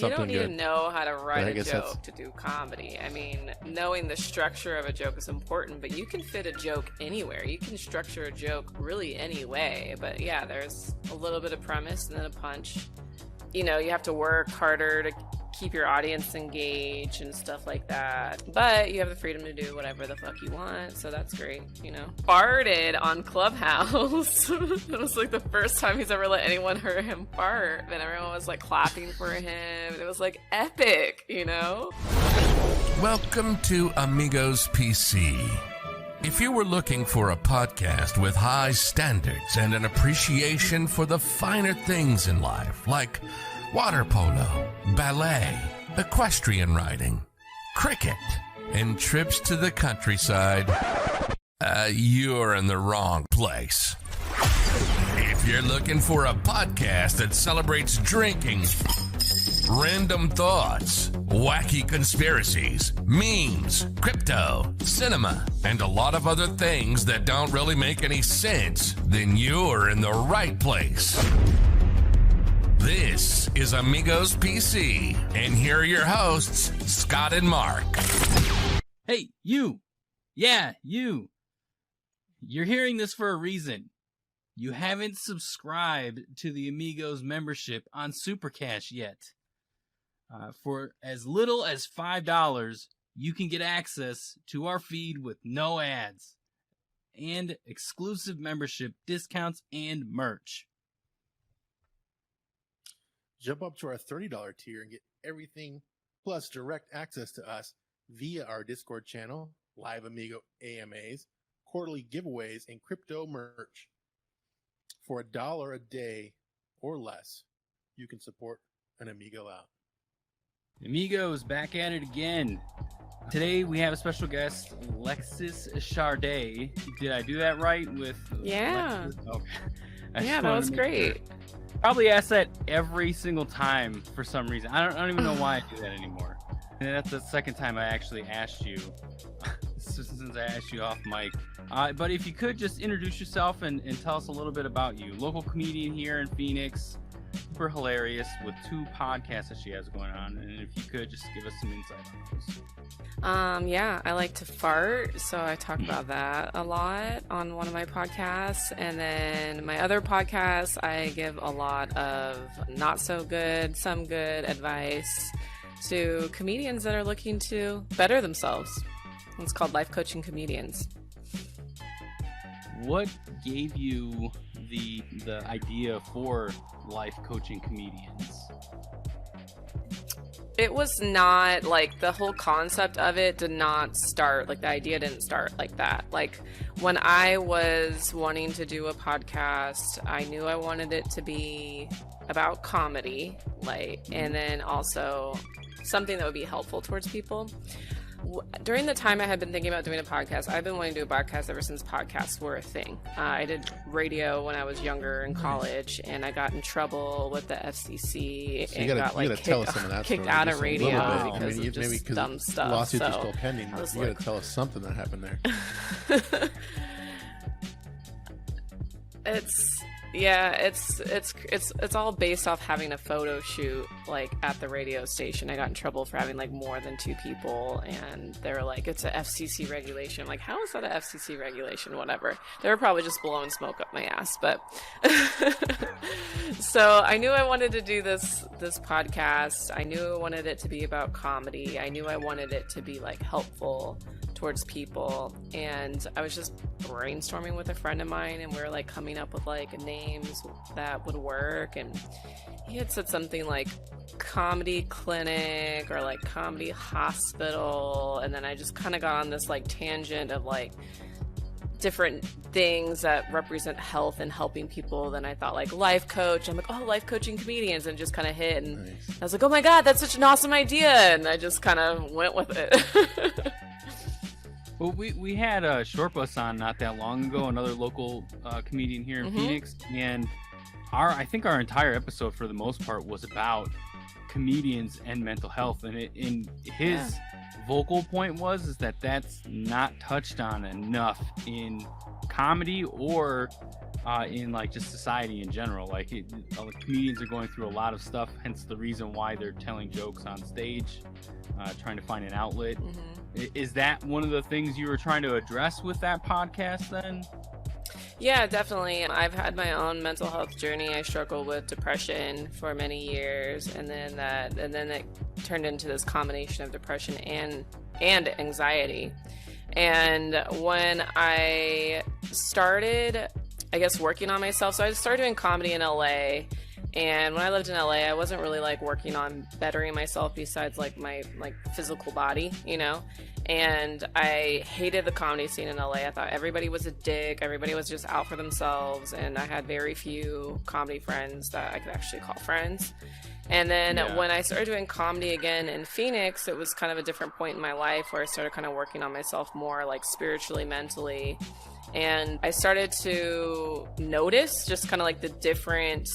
something don't need good. to know how to write a guess joke to do comedy. I mean, knowing the structure of a joke is important, but you can fit a joke anywhere. You can structure a joke really any way. But yeah, there's a little bit of premise and then a punch. You know, you have to work harder to keep your audience engaged and stuff like that. But you have the freedom to do whatever the fuck you want, so that's great, you know. Farted on Clubhouse. It was like the first time he's ever let anyone hear him fart, and everyone was like clapping for him. It was like epic, you know. Welcome to Amigospc. If you were looking for a podcast with high standards and an appreciation for the finer things in life, like water polo, ballet, equestrian riding, cricket, and trips to the countryside, you're in the wrong place. If you're looking for a podcast that celebrates drinking, random thoughts, wacky conspiracies, memes, crypto, cinema, and a lot of other things that don't really make any sense, then you're in the right place. This is Amigospc, and here are your hosts, Scott and Marc. Hey, you! Yeah, you! You're hearing this for a reason. You haven't subscribed to the Amigos membership on Supercash yet. For as little as $5, you can get access to our feed with no ads, and exclusive membership discounts and merch. Jump up to our $30 tier and get everything plus direct access to us via our Discord channel, live Amigo AMAs, quarterly giveaways, and crypto merch. For $1 a day or less, you can support an Amigo out. Amigos, back at it again. Today we have a special guest, Lexis Sharde. Did I do that right? Yeah. Okay. Yeah, that was great. Probably ask that every single time for some reason. I don't even know why I do that anymore. And that's the second time I actually asked you since I asked you off mic. But if you could just introduce yourself and tell us a little bit about you. Local comedian here in Phoenix, super hilarious with 2 podcasts that she has going on. And if you could just give us some insight on those. Yeah, I like to fart, so I talk about that a lot on one of my podcasts. And then my other podcasts, I give a lot of not so good, some good advice to comedians that are looking to better themselves. It's called Life Coaching Comedians. What gave you the idea for Life Coaching Comedians? It was not like the whole concept of it did not start like the idea didn't start like that. Like when I was wanting to do a podcast, I knew I wanted it to be about comedy, like, and then also something that would be helpful towards people. During the time I had been thinking about doing a podcast, I've been wanting to do a podcast ever since podcasts were a thing. I did radio when I was younger in college, and I got in trouble with the FCC So and got kicked out of radio because maybe of just dumb stuff. Lawsuits are So still pending, but you got to tell us something that happened there. It's all based off having a photo shoot like at the radio station. I got in trouble for having like more than 2 people, and they were like, it's a FCC regulation. I'm like, how is that a FCC regulation? Whatever. They were probably just blowing smoke up my ass, but so I knew I wanted to do this podcast. I knew I wanted it to be about comedy. I knew I wanted it to be like helpful towards people, and I was just brainstorming with a friend of mine, and we were like coming up with like names that would work, and he had said something like comedy clinic or like comedy hospital, and then I just kind of got on this like tangent of like different things that represent health and helping people. Then I thought like life coach. I'm like, oh, life coaching comedians, and just kind of hit, and nice. I was like, oh my god, that's such an awesome idea, and I just kind of went with it. Well, we had a Short Bus on not that long ago, another local comedian here in Phoenix, and I think our entire episode for the most part was about comedians and mental health, and his vocal point is that that's not touched on enough in comedy or in like just society in general. Like comedians are going through a lot of stuff, hence the reason why they're telling jokes on stage, trying to find an outlet. Is that one of the things you were trying to address with that podcast then? Yeah, definitely. I've had my own mental health journey. I struggled with depression for many years, and then it turned into this combination of depression and anxiety. And when I started, I guess, working on myself, so I started doing comedy in LA. And when I lived in LA, I wasn't really like working on bettering myself besides like my like physical body, you know. And I hated the comedy scene in LA. I thought everybody was a dick. Everybody was just out for themselves. And I had very few comedy friends that I could actually call friends. And then when I started doing comedy again in Phoenix, it was kind of a different point in my life where I started kind of working on myself more like spiritually, mentally. And I started to notice just kind of like the different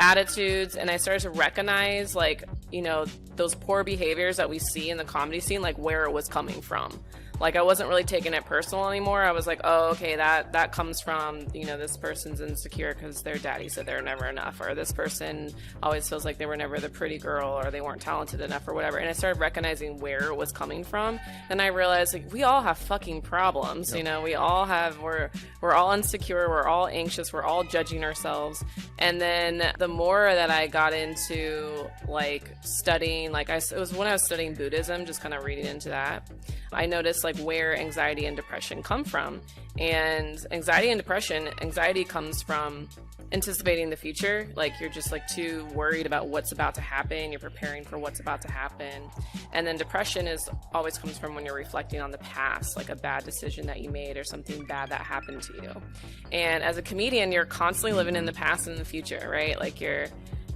attitudes, and I started to recognize, like, you know, those poor behaviors that we see in the comedy scene, like where it was coming from. Like, I wasn't really taking it personal anymore. I was like, oh, okay, that comes from, you know, this person's insecure because their daddy said they're never enough, or this person always feels like they were never the pretty girl, or they weren't talented enough, or whatever. And I started recognizing where it was coming from. And I realized, like, we all have fucking problems. You know, we all have, we're all insecure, we're all anxious, we're all judging ourselves. And then the more that I got into, like, studying, like, it was when I was studying Buddhism, just kind of reading into that, I noticed like where anxiety and depression come from. And anxiety comes from anticipating the future. Like, you're just like too worried about what's about to happen. You're preparing for what's about to happen. And then depression always comes from when you're reflecting on the past, like a bad decision that you made or something bad that happened to you. And as a comedian, you're constantly living in the past and the future, right? Like you're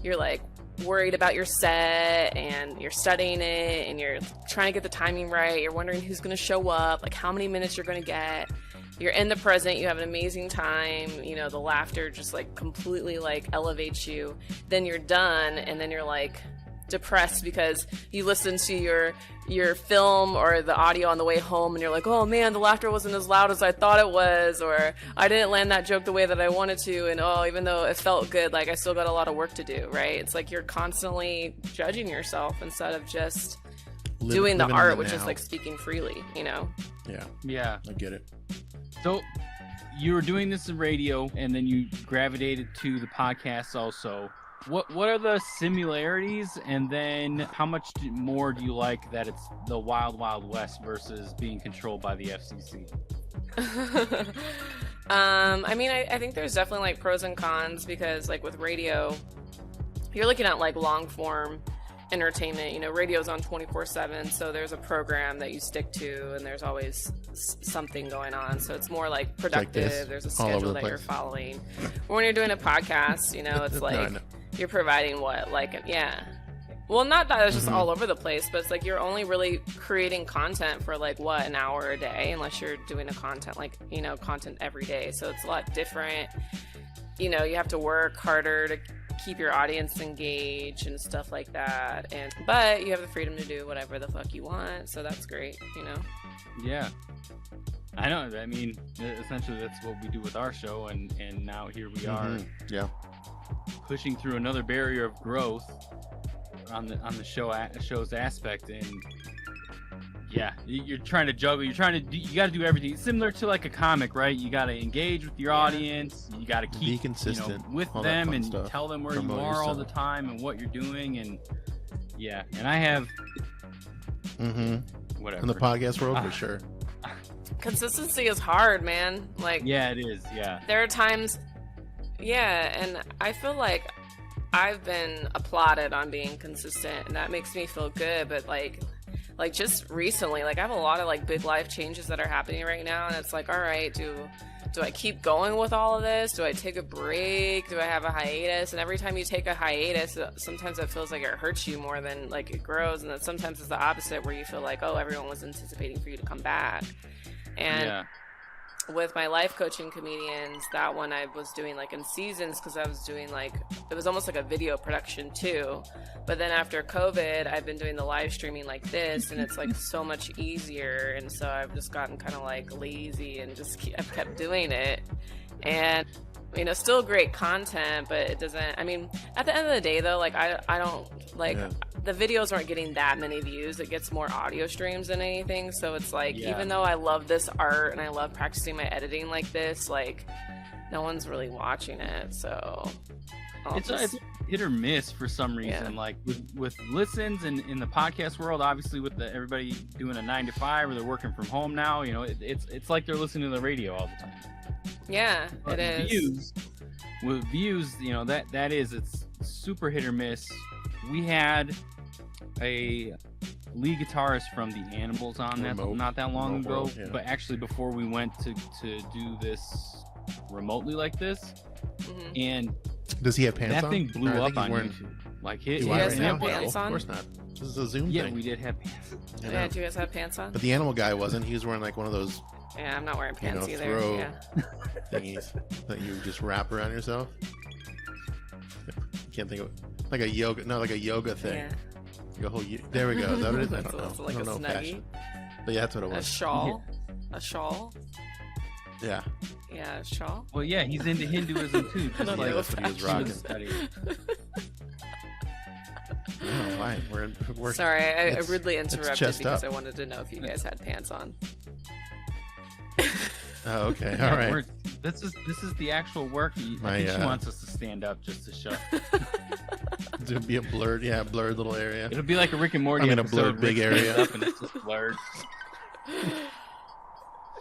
like worried about your set, and you're studying it, and you're trying to get the timing right. You're wondering who's going to show up, like how many minutes you're going to get. You're in the present, you have an amazing time, you know, the laughter just like completely like elevates you. Then you're done, and then you're like depressed because you listen to your film or the audio on the way home, and you're like, oh man, the laughter wasn't as loud as I thought it was, or I didn't land that joke the way that I wanted to, and oh, even though it felt good, like I still got a lot of work to do, right? It's like you're constantly judging yourself instead of just doing the art, which is like speaking freely, you know? Yeah, I get it. So you were doing this in radio, and then you gravitated to the podcast also. What are the similarities, and then how much more do you like that it's the Wild Wild West versus being controlled by the FCC? I mean, I think there's definitely like pros and cons, because like with radio, you're looking at like long form entertainment. You know, radio's on 24/7, so there's a program that you stick to, and there's always something going on, so it's more like productive. Like there's a schedule that you're following. But when you're doing a podcast, you know, it's like you're providing what, like, well, not that it's just all over the place, but it's like you're only really creating content for like what, an hour a day, unless you're doing a content like, you know, content every day. So it's a lot different. You know, you have to work harder to keep your audience engaged and stuff like that, but you have the freedom to do whatever the fuck you want, so that's great, you know? Yeah, I know. I mean, essentially that's what we do with our show, and now here we are, pushing through another barrier of growth on the show's aspect. And yeah, you're trying to juggle, you got to do everything. It's similar to like a comic, right? You got to engage with your audience, you got to keep be consistent, you know, with them, and tell them where you are all the time and what you're doing. And yeah, and I have whatever in the podcast world for sure. Consistency is hard, man. Like, yeah, it is. Yeah, there are times, and I feel like I've been applauded on being consistent, and that makes me feel good. But like just recently, like I have a lot of like big life changes that are happening right now, and it's like, all right, do I keep going with all of this? Do I take a break? Do I have a hiatus? And every time you take a hiatus, sometimes it feels like it hurts you more than like it grows, and then sometimes it's the opposite, where you feel like, oh, everyone was anticipating for you to come back. And with my life coaching comedians, that one I was doing like in seasons, because I was doing like, it was almost like a video production too. But then after COVID, I've been doing the live streaming like this, and it's like so much easier. And so I've just gotten kind of like lazy, and just I've kept doing it. And you know, still great content, but it doesn't, I mean, at the end of the day though, like I don't like the videos aren't getting that many views. It gets more audio streams than anything. So it's like, even though I love this art and I love practicing my editing like this, like no one's really watching it. So it's hit or miss for some reason. Like with listens and in the podcast world, obviously with everybody doing a 9-to-5 or they're working from home now, you know, it's like they're listening to the radio all the time. Yeah, but it is. With views, you know, it's super hit or miss. We had a lead guitarist from the Animals on that not that long ago, but actually before we went to do this remotely like this, and does he have pants on? That thing blew up on YouTube. Like he has no pants on? Of course not. This is a Zoom thing. Yeah, we did have pants. Yeah, do you guys have pants on? But the animal guy wasn't. He was wearing like one of those. Yeah, I'm not wearing pants either. Throw thingies that you just wrap around yourself. Can't think of like a yoga thing. Yeah. Like a whole. There we go. Is that what it is? I don't know. Like I don't know snuggie. fashion. But yeah, that's what it was. A shawl. A shawl. Yeah. Yeah, a shawl. Well, yeah, he's into Hinduism too. I don't know that's what he was rocking. No, why? We're Sorry, I rudely interrupted because up. I wanted to know if you guys had pants on. Oh, okay. All right. This is the actual work. I think she wants us to stand up just to show. To be a blurred little area. It'll be like a Rick and Morty. I'm in a blurred big area. Up and it's just blurred.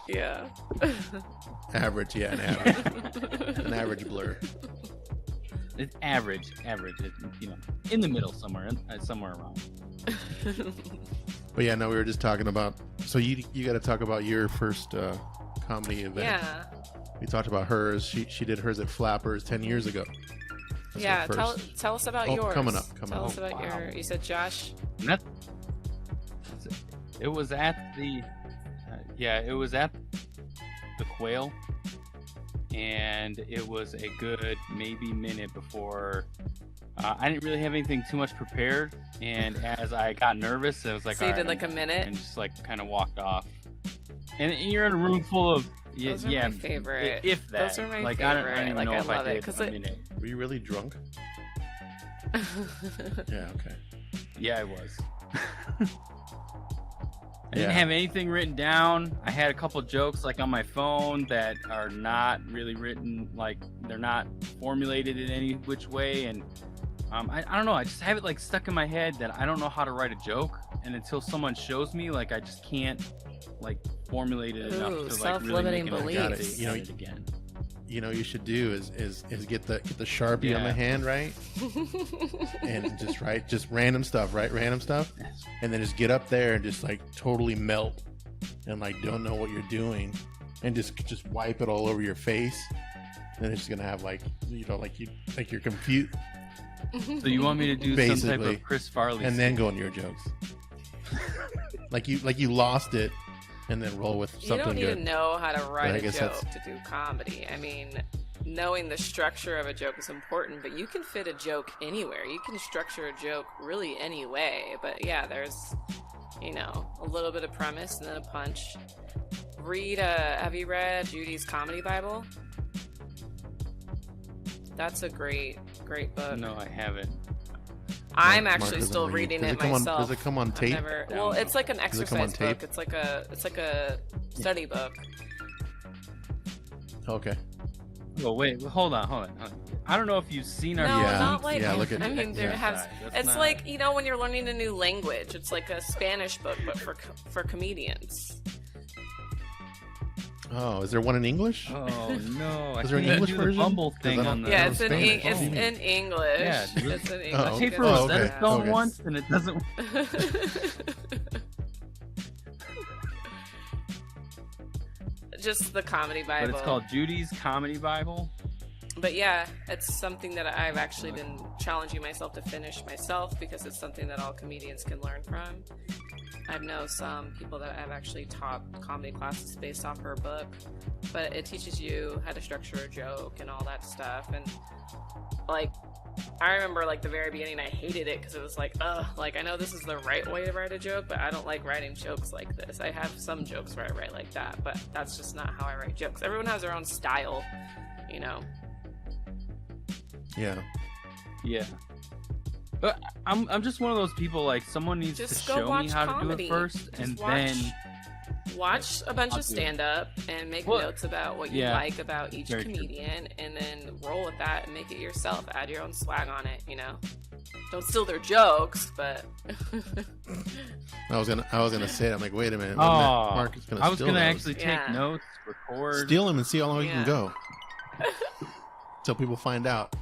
Yeah. Average, yeah, an average blur. It's average. It, you know, in the middle somewhere around. But yeah, no, we were just talking about. So you got to talk about your first comedy event. Yeah. We talked about hers. She did hers at Flappers 10 years ago. That's tell us about yours. Coming up. Tell us about your. You said Josh. It was at the. It was at the Quail, and it was a good maybe minute before. I didn't really have anything too much prepared, and as I got nervous, I was like, so you did like a minute, and just like kind of walked off. And you're in a room full of those are my favorite. If that, those are my like, favorite. I don't even know if I did a minute. Were you really drunk? Yeah. Okay. Yeah, I was. I didn't have anything written down. I had a couple jokes like on my phone that are not really written, like they're not formulated in any which way, and I don't know. I just have it like stuck in my head that I don't know how to write a joke, and until someone shows me, like I just can't like formulate it enough to like really make it beliefs. You know, again. You know, you should do is get the Sharpie on the hand, right? And just write just random stuff, and then just get up there and just like totally melt and like don't know what you're doing, and just wipe it all over your face. Then it's gonna have like, you know, like you're confused. So you want me to do basically some type of Chris Farley and then go into your jokes, like you lost it. And then roll with something good. You don't even know how to write a joke to do comedy. I mean, knowing the structure of a joke is important, but you can fit a joke anywhere. You can structure a joke really any way. But yeah, there's, you know, a little bit of premise and then a punch. Have you read Judy's Comedy Bible? That's a great book. No, I haven't. I'm actually still reading it myself. Does it come on tape? Well, it's like an exercise book. It's like a study book. Okay. Oh wait, hold on. I don't know if you've seen our. Not like. Look at. I mean, it's like, you know, when you're learning a new language. It's like a Spanish book, but for comedians. Oh, is there one in English? Oh no! Is there an English version? The Bumble thing on the. Yeah, it's in English. Yeah, it's in English. I paid for a film once, and it doesn't. Just the Comedy Bible. But it's called Judy's Comedy Bible. But yeah, it's something that I've actually been challenging myself to finish myself, because it's something that all comedians can learn from. I know some people that have actually taught comedy classes based off her book, but it teaches you how to structure a joke and all that stuff. And like, I remember like the very beginning, I hated it because it was like, like I know this is the right way to write a joke, but I don't like writing jokes like this. I have some jokes where I write like that, but that's just not how I write jokes. Everyone has their own style, you know. Yeah. But I'm just one of those people, like, someone needs Just to go show watch me how comedy. to do it first, and watch, then watch a bunch I'll of do it. stand-up and make Well, notes about what you yeah. like about each Very true. comedian, and then roll with that and make it yourself. Add your own swag on it, you know. Don't steal their jokes, but I was gonna say it. I'm like, wait a minute. Mark is gonna I was steal gonna those. actually take Yeah. notes, record. Steal him and see how long you Yeah. can go. Till people find out.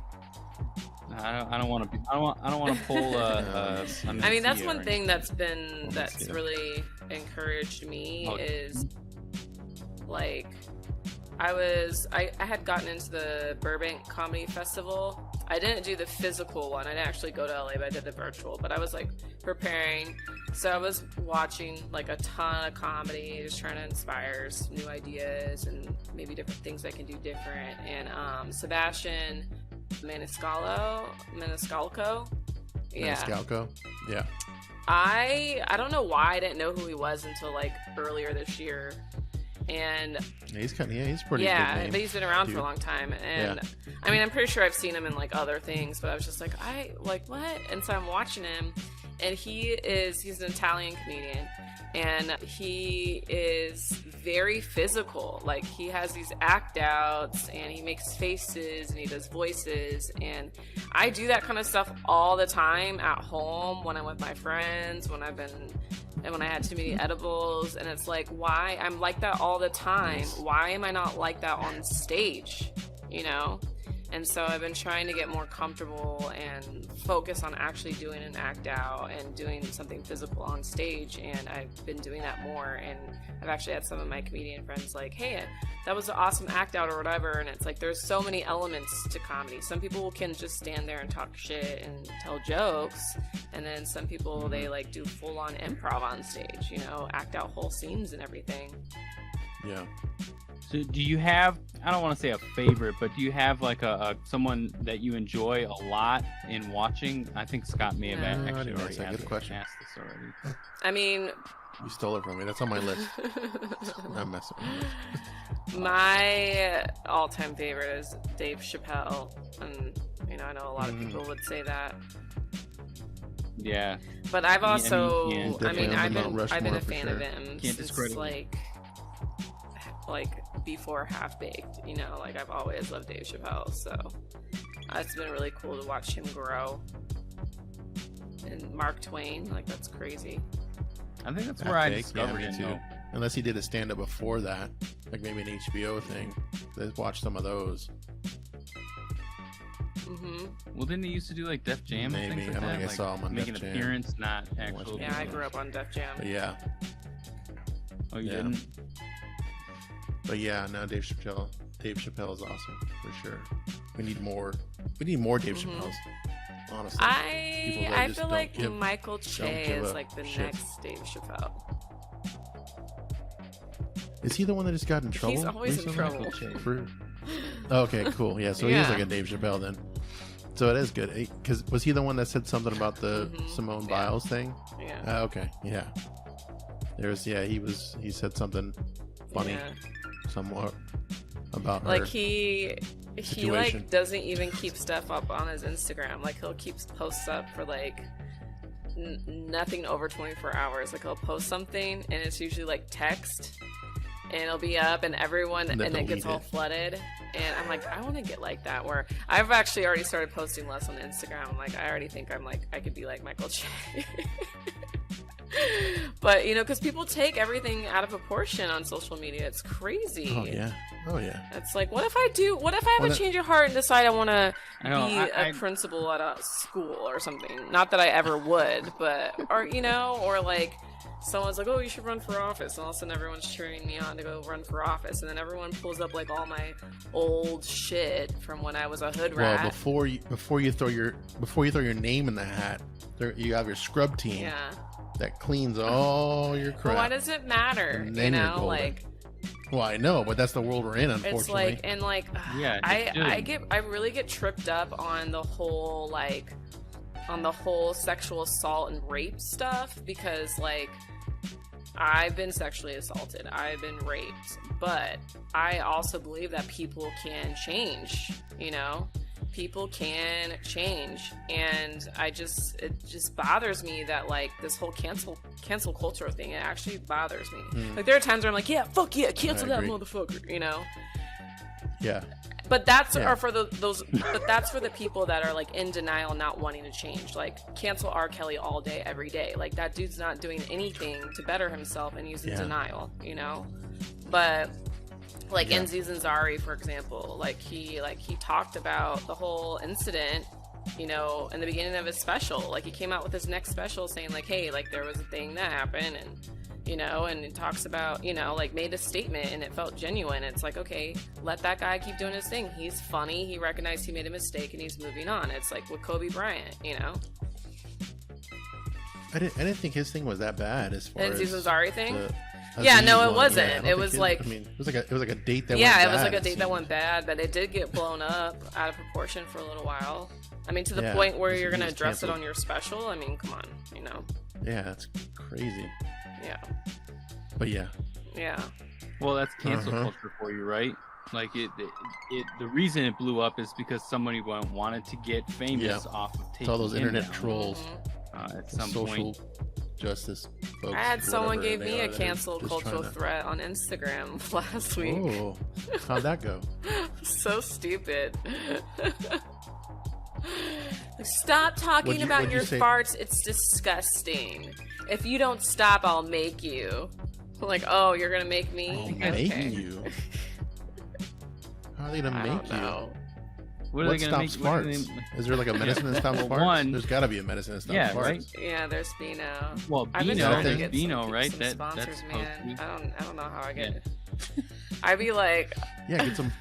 I don't want to be. I don't want to pull. I mean, that's one thing that's Yeah. really encouraged me Oh. is like I had gotten into the Burbank Comedy Festival. I didn't do the physical one. I didn't actually go to LA, but I did the virtual. But I was like preparing, so I was watching like a ton of comedy, just trying to inspire some new ideas and maybe different things I can do different. And Sebastian Maniscalco, yeah. Maniscalco? Yeah. I don't know why I didn't know who he was until like earlier this year. And He's he's pretty yeah, big name. but he's been around dude. for a long time. And Yeah. I mean, I'm pretty sure I've seen him in like other things, but I was just like, what? And so I'm watching him, and he's an Italian comedian, and he is very physical. Like, he has these act outs, and he makes faces, and he does voices, and I do that kind of stuff all the time at home when I'm with my friends, when I had too many edibles, and it's like, why? I'm like that all the time. Why am I not like that on stage? You know? And so I've been trying to get more comfortable and focus on actually doing an act out and doing something physical on stage, and I've been doing that more. And I've actually had some of my comedian friends like, hey, that was an awesome act out or whatever. And it's like, there's so many elements to comedy. Some people can just stand there and talk shit and tell jokes, and then some people, they like do full on improv on stage, you know, act out whole scenes and everything. Yeah. So do you have? I don't want to say a favorite, but do you have like a someone that you enjoy a lot in watching? I think Scott may have Yeah. actually That's already a good question. asked this already. I mean, You stole it from me. That's on my list. I'm messing with you. my all-time favorite is Dave Chappelle, and you know, I know a lot of people would say that, Yeah. but I've also, you can't- I mean, definitely I've on the been Mount a Rushmore for fan sure. of him Can't since discredit like before Half Baked. You know, like I've always loved Dave Chappelle, so it's been really cool to watch him grow. And Mark Twain, like, that's crazy. I think that's Half where I Baked, discovered me him. too. Though. Unless he did a stand-up before that, like maybe an HBO thing. Let's watch some of those. Well, didn't he used to do like Def Jam? And Maybe. things like I don't that? think I like, saw him on make Def an Jam. appearance, not actual. Yeah, I grew up on Def Jam. But yeah. Oh, you Yeah. didn't? But yeah, no, Dave Chappelle is awesome for sure. We need more Dave Chappelles. Honestly. People that I just feel don't like give- Michael don't Che give is a like the shit. next Dave Chappelle. Is he the one that just got in trouble? He's always in recently? trouble. For... Oh, okay, cool. Yeah, so he is Yeah. like a Dave Chappelle then. So it is good. Because was he the one that said something about the Simone Yeah. Biles thing? Yeah. Okay, yeah. He said something funny Yeah. somewhat about her. Like he situation. like doesn't even keep stuff up on his Instagram. Like he'll keep posts up for like nothing over 24 hours. Like he'll post something and it's usually like text, and it'll be up and everyone And and then it gets delete all it. flooded. And I'm like, I want to get like that, where I've actually already started posting less on Instagram. Like I already think I could be like Michael Che. But you know, because people take everything out of proportion on social media. It's crazy. Oh yeah. It's like, what if I have Well, a change of heart and decide I want to I know, be I- a principal at a school or something? Not that I ever would, but, or, you know, or like someone's like, oh, you should run for office. And all of a sudden everyone's cheering me on to go run for office. And then everyone pulls up like all my old shit from when I was a hood rat. Well, before you throw your name in the hat, you have your scrub team Yeah. that cleans all your crap. But why does it matter? And You then you're know, golden. like, Well, I know, but that's the world we're in, unfortunately. it's like, and like, Yeah, it I really get tripped up on the whole sexual assault and rape stuff, because like I've been sexually assaulted, I've been raped, but I also believe that people can change, you know, people can change, and it just bothers me that like this whole cancel culture thing, it actually bothers me. Like there are times where I'm like, yeah, fuck yeah, cancel that motherfucker, you know? Yeah. But that's for the people that are like in denial, not wanting to change. Like cancel R. Kelly all day, every day. Like that dude's not doing anything to better himself, and he's in denial, you know? But like Enzi Zanzari, for example, like he talked about the whole incident, you know, in the beginning of his special. Like he came out with his next special saying like, hey, like there was a thing that happened, and you know, and it talks about, you know, like made a statement and it felt genuine. It's like, okay, let that guy keep doing his thing. He's funny. He recognized he made a mistake and he's moving on. It's like with Kobe Bryant, you know. I didn't think his thing was that bad as far as Enzi Zanzari thing. Yeah, no, it wasn't. Yeah, it was like, I mean, it was like a date that went bad. Yeah, it was like a date that went bad, but it did get blown up out of proportion for a little while. I mean, to the point where you're gonna address it on your special. I mean, come on, you know. Yeah, that's crazy. Yeah. But yeah. Well, that's cancel culture for you, right? Like it the reason it blew up is because somebody wanted to get famous off of taking it's all those internet down. trolls. At some social point. Justice folks. I had someone gave me a that are cancel just cultural trying to- threat on Instagram last week. Oh, how'd that go? So stupid. Stop talking about what'd your you say? farts. It's disgusting. If you don't stop, I'll make you. I'm like, oh, you're gonna make me? Making you. How are they gonna I make don't you? know. What are What they gonna stops make? What are farts? they- Is there like a medicine that stops Well, farts? one- There's got to be a medicine that stops Yeah, farts. right? Yeah, there's Beano. Well, I've been Beano, trying to there's get Beano, some, right? some That's sponsors, supposed man. to be- I don't know how I get Yeah. it. I'd be like, Yeah, get some.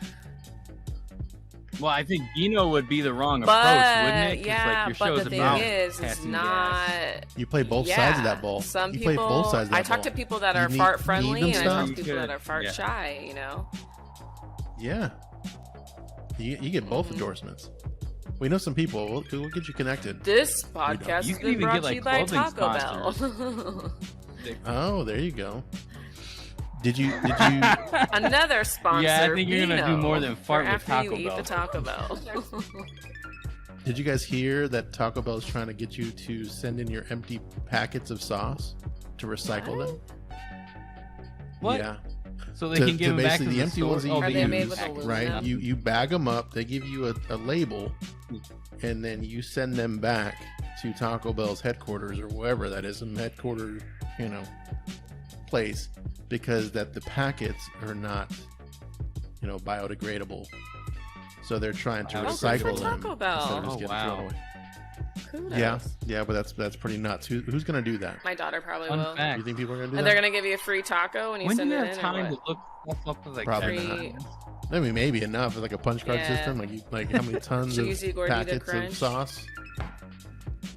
Well, I think Beano would be the wrong but approach, wouldn't it? 'Cause, yeah, like, your but show's the thing about is, it's passing not. gas. You play both sides of that ball. Some you people, play both sides of that I talk ball. to people that You are need- fart need friendly, them and I talk stuff. to people that You are fart could. shy. You know. Yeah. You get both Mm-hmm. endorsements. We know some people. We'll get you connected. This podcast You has can been even brought get, to like, you by clothing Taco sponsors. Bell. Oh, there you go. Did you? Another sponsor. Yeah, I think you're gonna do Beano, more than fart for with after Taco you eat Bell. the Taco Bell. Did you guys hear that Taco Bell is trying to get you to send in your empty packets of sauce to recycle them? What? Yeah. So they can give them back to basically the empty ones that you Are they made use, with aluminum? right? You bag them up. They give you a label, and then you send them back to Taco Bell's headquarters or wherever that is, some headquarters, place, because that the packets are not, biodegradable. So they're trying to Oh, good recycle for them Taco Bell. instead of just Oh, getting wow. thrown away. Kudos. Yeah, but that's pretty nuts. Who's gonna do that? My daughter probably Fun will. fact. You think people are gonna do And that? they're gonna give you a free taco when you When do send you it have in. time Or to what? look stuff up with like Probably Free- not. I mean, maybe enough. It's like a punch card Yeah. system. Like how many tons Cheesy of gordita packets crunch. of sauce?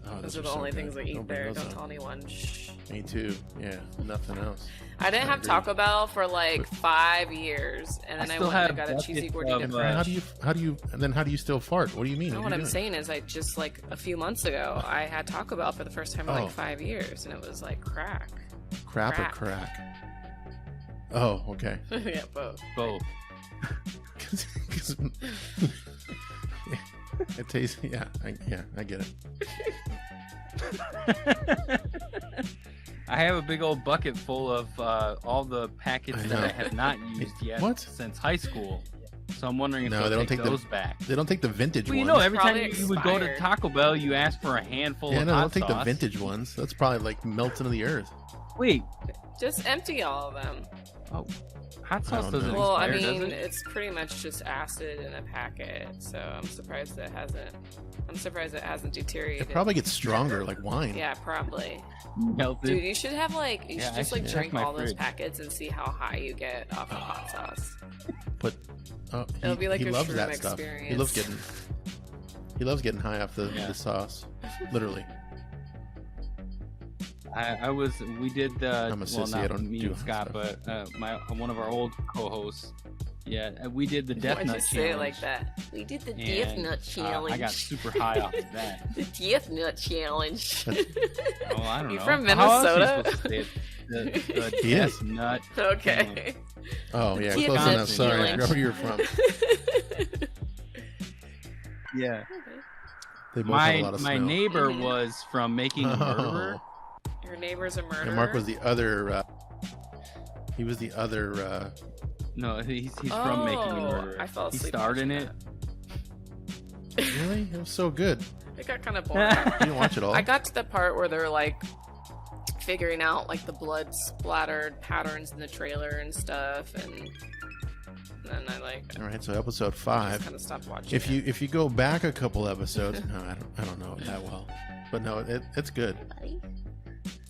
Oh, Those are the so only good. things I eat Don't bring there. those Don't up. tell anyone. Shh. Me too. Yeah, nothing else. I didn't have agree. Taco Bell for like 5 years, and then I still went and have got a cheesy buckets gordita of, crunch. How do you still fart? What do you mean? No, What what are you I'm doing? saying is, I just like a few months ago, I had Taco Bell for the first time in Oh. like 5 years, and it was like crack. Crap or crack. crack? Oh, okay. Yeah, both. both. 'Cause- it tastes. Yeah, I get it. I have a big old bucket full of all the packets I that I know. have not used yet What? since high school. So I'm wondering if No, they'll they don't take take the- those back. They don't take the vintage Well, you ones. know, every time Probably you would go to expired. Taco Bell, you ask for a handful Yeah, of no, they hot don't take the sauce. vintage ones. That's probably like melts into the earth. Wait, Just empty all of them. hot sauce don't doesn't know. Well, I expire, mean, does it? it's pretty much just acid in a packet, so I'm surprised it hasn't deteriorated. It probably gets stronger, like wine. Yeah, probably. Melted. Dude, you should have like you Yeah, should I just like should check drink my all those fridge. packets and see how high you get off of hot sauce. But It'll be like he a loves shroom that stuff. He loves getting high off the sauce, literally. We did the, I'm a sissy, well, I not don't me do and Scott, stuff. but one of our old co-hosts, we did the Death Why'd Nut you Challenge. say it like that? We did the Death and, Nut Challenge. I got super high off of that. The Death Nut Challenge. Oh, I don't You know. from How else are you Minnesota? supposed to say it? The He is. Death Nut. Okay. Oh yeah, Death close Nut enough. Sorry, I Challenge. know where you're from. Yeah. They both have a lot of My snow. neighbor was from Making a Murderer. Your neighbor's a murderer. And Marc was the other. He was the other. No, he's from Making a Murderer. I fell He asleep. starred in watching it. Really? It was so good. that. It got kind of boring. You didn't watch it all. I got to the part where they're like figuring out like the blood splattered patterns in the trailer and stuff, and then I like All right, so episode just 5. kind of stopped watching. If you go back a couple episodes, no, I don't know it that well, but no, it's good,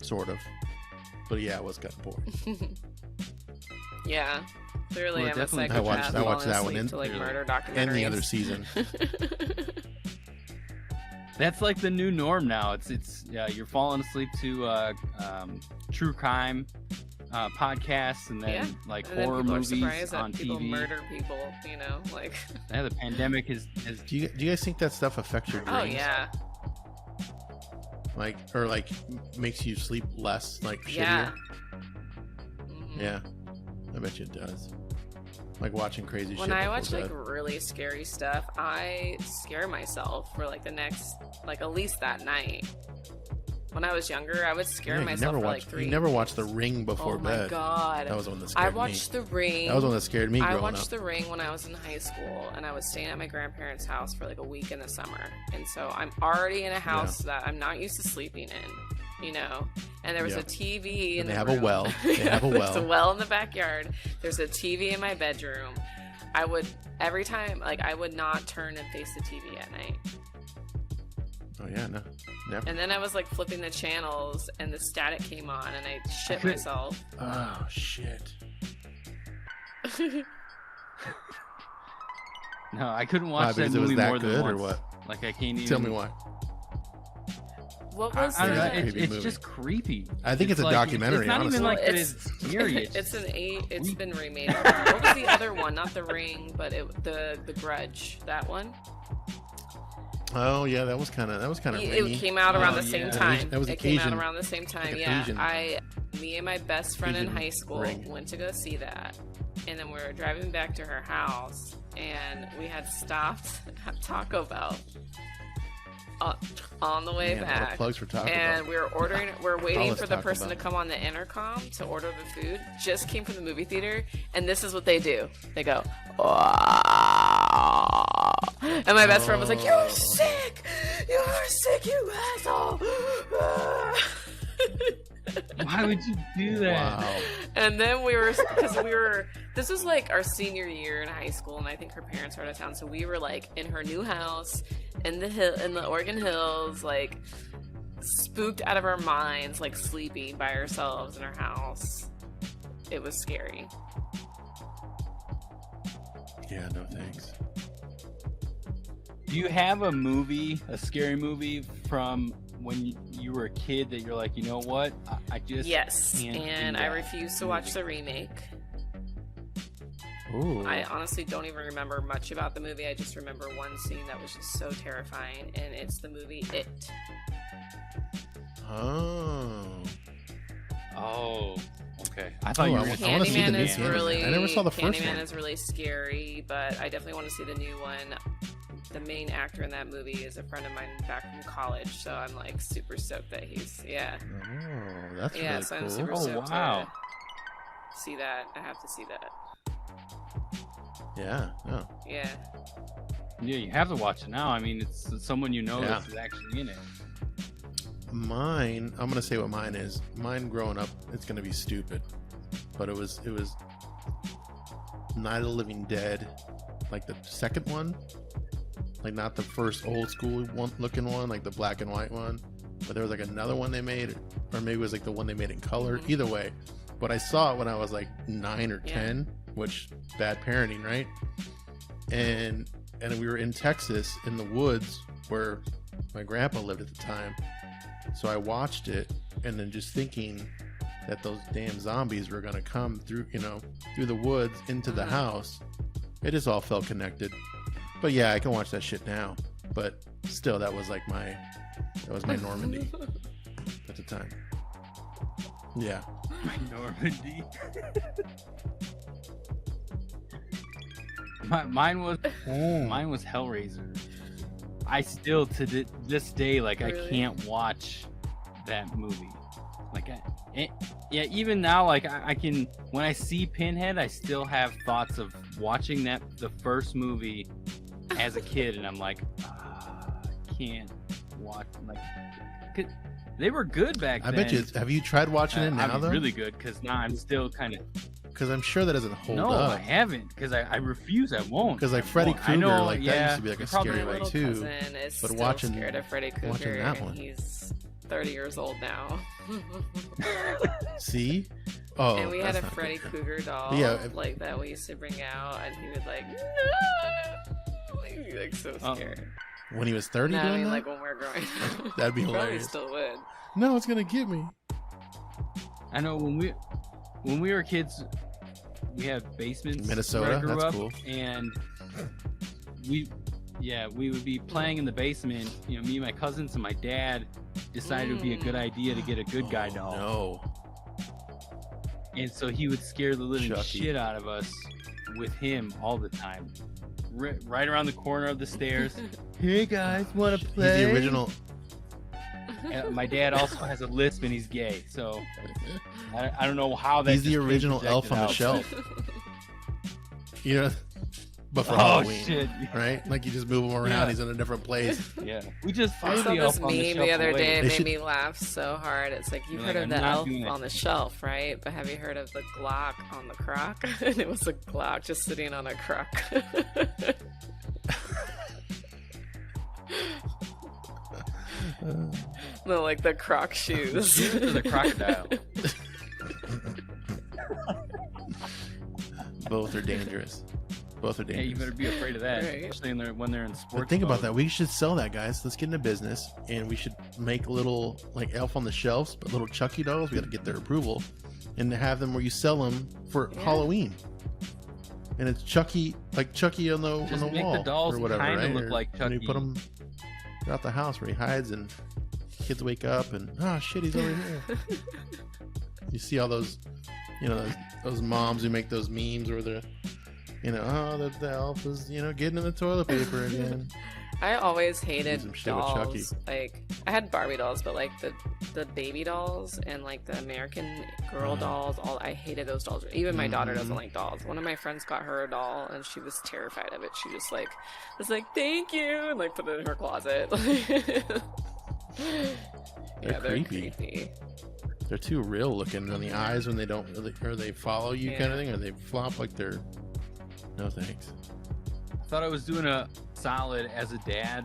sort of. But yeah, it was kind of boring. Yeah, clearly Well, I'm a definitely- psychopath. I watched that falling one asleep to like and- murder documentaries. And the other season. That's like the new norm now. It's you're falling asleep to true crime podcasts and then Yeah. like And then horror people are movies surprised on that people TV. murder people, you know, like. Yeah, the pandemic has Do you guys think that stuff affects your dreams? Oh yeah, Like, or like makes you sleep less, like shittier? yeah. Mhm. Yeah, I bet you it does. Like watching crazy When shit. I before watch like bed. really scary stuff, I scare myself for like the next, like at least that night. When I was younger, I would scare Yeah, myself for like 3. You never watched The Ring before Oh my bed. god! That was the one that I scared watched me. The Ring. That was the one that scared me I growing watched up. The Ring when I was in high school, and I was staying at my grandparents' house for like a week in the summer, and so I'm already in a house that I'm not used to sleeping in, you know. And there was Yeah. a TV in And the they have a room. well. They have a There's a well. well in the backyard. There's a TV in my bedroom. I would every time like I would not turn and face the TV at night. Oh yeah, no, never. And then I was like flipping the channels, and the static came on, and I shit could- myself. Oh shit. no. I couldn't Why? watch that Because it was movie that more good, than or once. what? Like I can't even Tell me why. What was I don't know. the? Creepy It's movie. just creepy. I think it's a like- documentary, It's not honestly. even like Well, that it's- it's scary. It's an 8. It's been remade. What was the other one? Not The Ring, but the Grudge. That one. Oh yeah, that was kind of It came out around Oh, the same yeah. time. That was it came Asian- out around the same time. like an Yeah, Asian- me and my best friend in Asian high school Ring. went to go see that, and then we were driving back to her house, and we had stopped at Taco Bell on the way Man, a lot of back. plugs for Taco And Bell. we're waiting us for the Taco person Bell. to come on the intercom to order the food. Just came from the movie theater, and this is what they do. They go, "Oh." And my best friend was like, "You're sick! You're sick, you asshole!" Why would you do that? Wow. And then this was like our senior year in high school, and I think her parents were out of town, so we were like in her new house in the Oregon Hills, like spooked out of our minds, like sleeping by ourselves in our house. It was scary. Yeah, no thanks. Do you have a movie, a scary movie from when you were a kid that you're like, you know what? I just Yes, can't do and I that refuse to watch the remake. Ooh. I honestly don't even remember much about the movie. I just remember one scene that was just so terrifying, and it's the movie It. Oh. Oh, okay. I thought you were I gonna wanna see the Candyman new is Candyman. really. I never saw the first Candyman one. is really scary, but I definitely want to see the new one. The main actor in that movie is a friend of mine back from college, so I'm like super stoked that he's Oh, that's yeah. really So cool. I'm super Oh, stoked wow. to see that. I have to see that. Yeah. Oh. Yeah. Yeah, you have to watch it now. I mean, it's someone you know Yeah. that's actually in it. Mine, I'm gonna say what mine is. Mine growing up, it's gonna be stupid, but it was Night of the Living Dead, like the second one, like not the first old school one looking one, like the black and white one, but there was like another one they made, or maybe it was like the one they made in color. Mhm. Either way, but I saw it when I was like 9 or Yeah. 10, which bad parenting, right? And we were in Texas in the woods where my grandpa lived at the time. So I watched it, and then just thinking that those damn zombies were gonna come through, through the woods into the Mhm. house. It just all felt connected. But yeah, I can watch that shit now. But still, that was my Normandy at the time. Yeah. Normandy. Mine was Hellraiser. I still to this day, like, Really? I can't watch that movie. Like, yeah, even now, like, I can, when I see Pinhead, I still have thoughts of watching the first movie as a kid, and I'm like, I can't watch, like, 'cause they were good back then. I bet you. Have you tried watching it now, I mean, though? really good, because now I'm still kind of. Because I'm sure that doesn't hold No, up. I haven't, because I refuse. I won't. Because like I Freddy won't. I Krueger, know, like that yeah, used to be like a probably scary My one little too. cousin is But still watching- scared of Freddy watching Krueger, that and one. he's 30 years old now. See? Oh, And we had that's a not Freddy good. Krueger doll, Yeah, like that we used to bring out, and he would like, no, he'd be like so Oh. scared. When he was 30 No, I doing mean that? like when we're growing up. That'd be Probably hilarious. still would. No, it's gonna get me. I know when we were kids, we had basements. Minnesota? where I grew That's up, cool. And we would be playing in the basement. You know, me and my cousins and my dad decided it would be a good idea to get a good guy doll. No. And so he would scare the living Chucky. shit out of us with him all the time. Right around the corner of the stairs. Hey guys, want to He's play? the original. My dad also has a lisp and he's gay, so I don't know how that. He's the just original projected elf on the out. shelf. You know, but for Oh Halloween, shit! right? Like you just move him around. Yeah. He's in a different place. Yeah, we just I threw saw the this elf on the meme shelf the other away. day. It They made should- me laugh so hard. It's like, you've You're heard like, of I'm the not elf doing it. on the shelf, right? But have you heard of the Glock on the crock? And it was a Glock just sitting on a crock. No, like the croc shoes. Give it to the crocodile. Both are dangerous. Both are Yeah, you dangerous. better be afraid of that, Right. especially when they're in sports. But think about mode. that. We should sell that, guys. Let's get into business, and we should make little like elf on the shelves, but little Chucky dolls. We got to get their approval, and have them where you sell them for Yeah. Halloween. And it's Chucky, like Chucky on the Just on the make the wall dolls or whatever, kinda right? look Or like when you Chucky. put them throughout the house where he hides, and kids wake up and shit, he's over here. You see all those, you know, those moms who make those memes where they're, you know, the elf is, you know, getting in the toilet paper again. I always hated some shit with Chucky. dolls. Like, I had Barbie dolls, but like the baby dolls and like the American Girl dolls, I hated those dolls. Even my daughter doesn't like dolls. One of my friends got her a doll and she was terrified of it. She just like was like, "Thank you," and like put it in her closet. They're creepy. They're too real looking on the eyes when they don't really, or they follow you kind of thing, or they flop like they're. No thanks. I thought I was doing a solid as a dad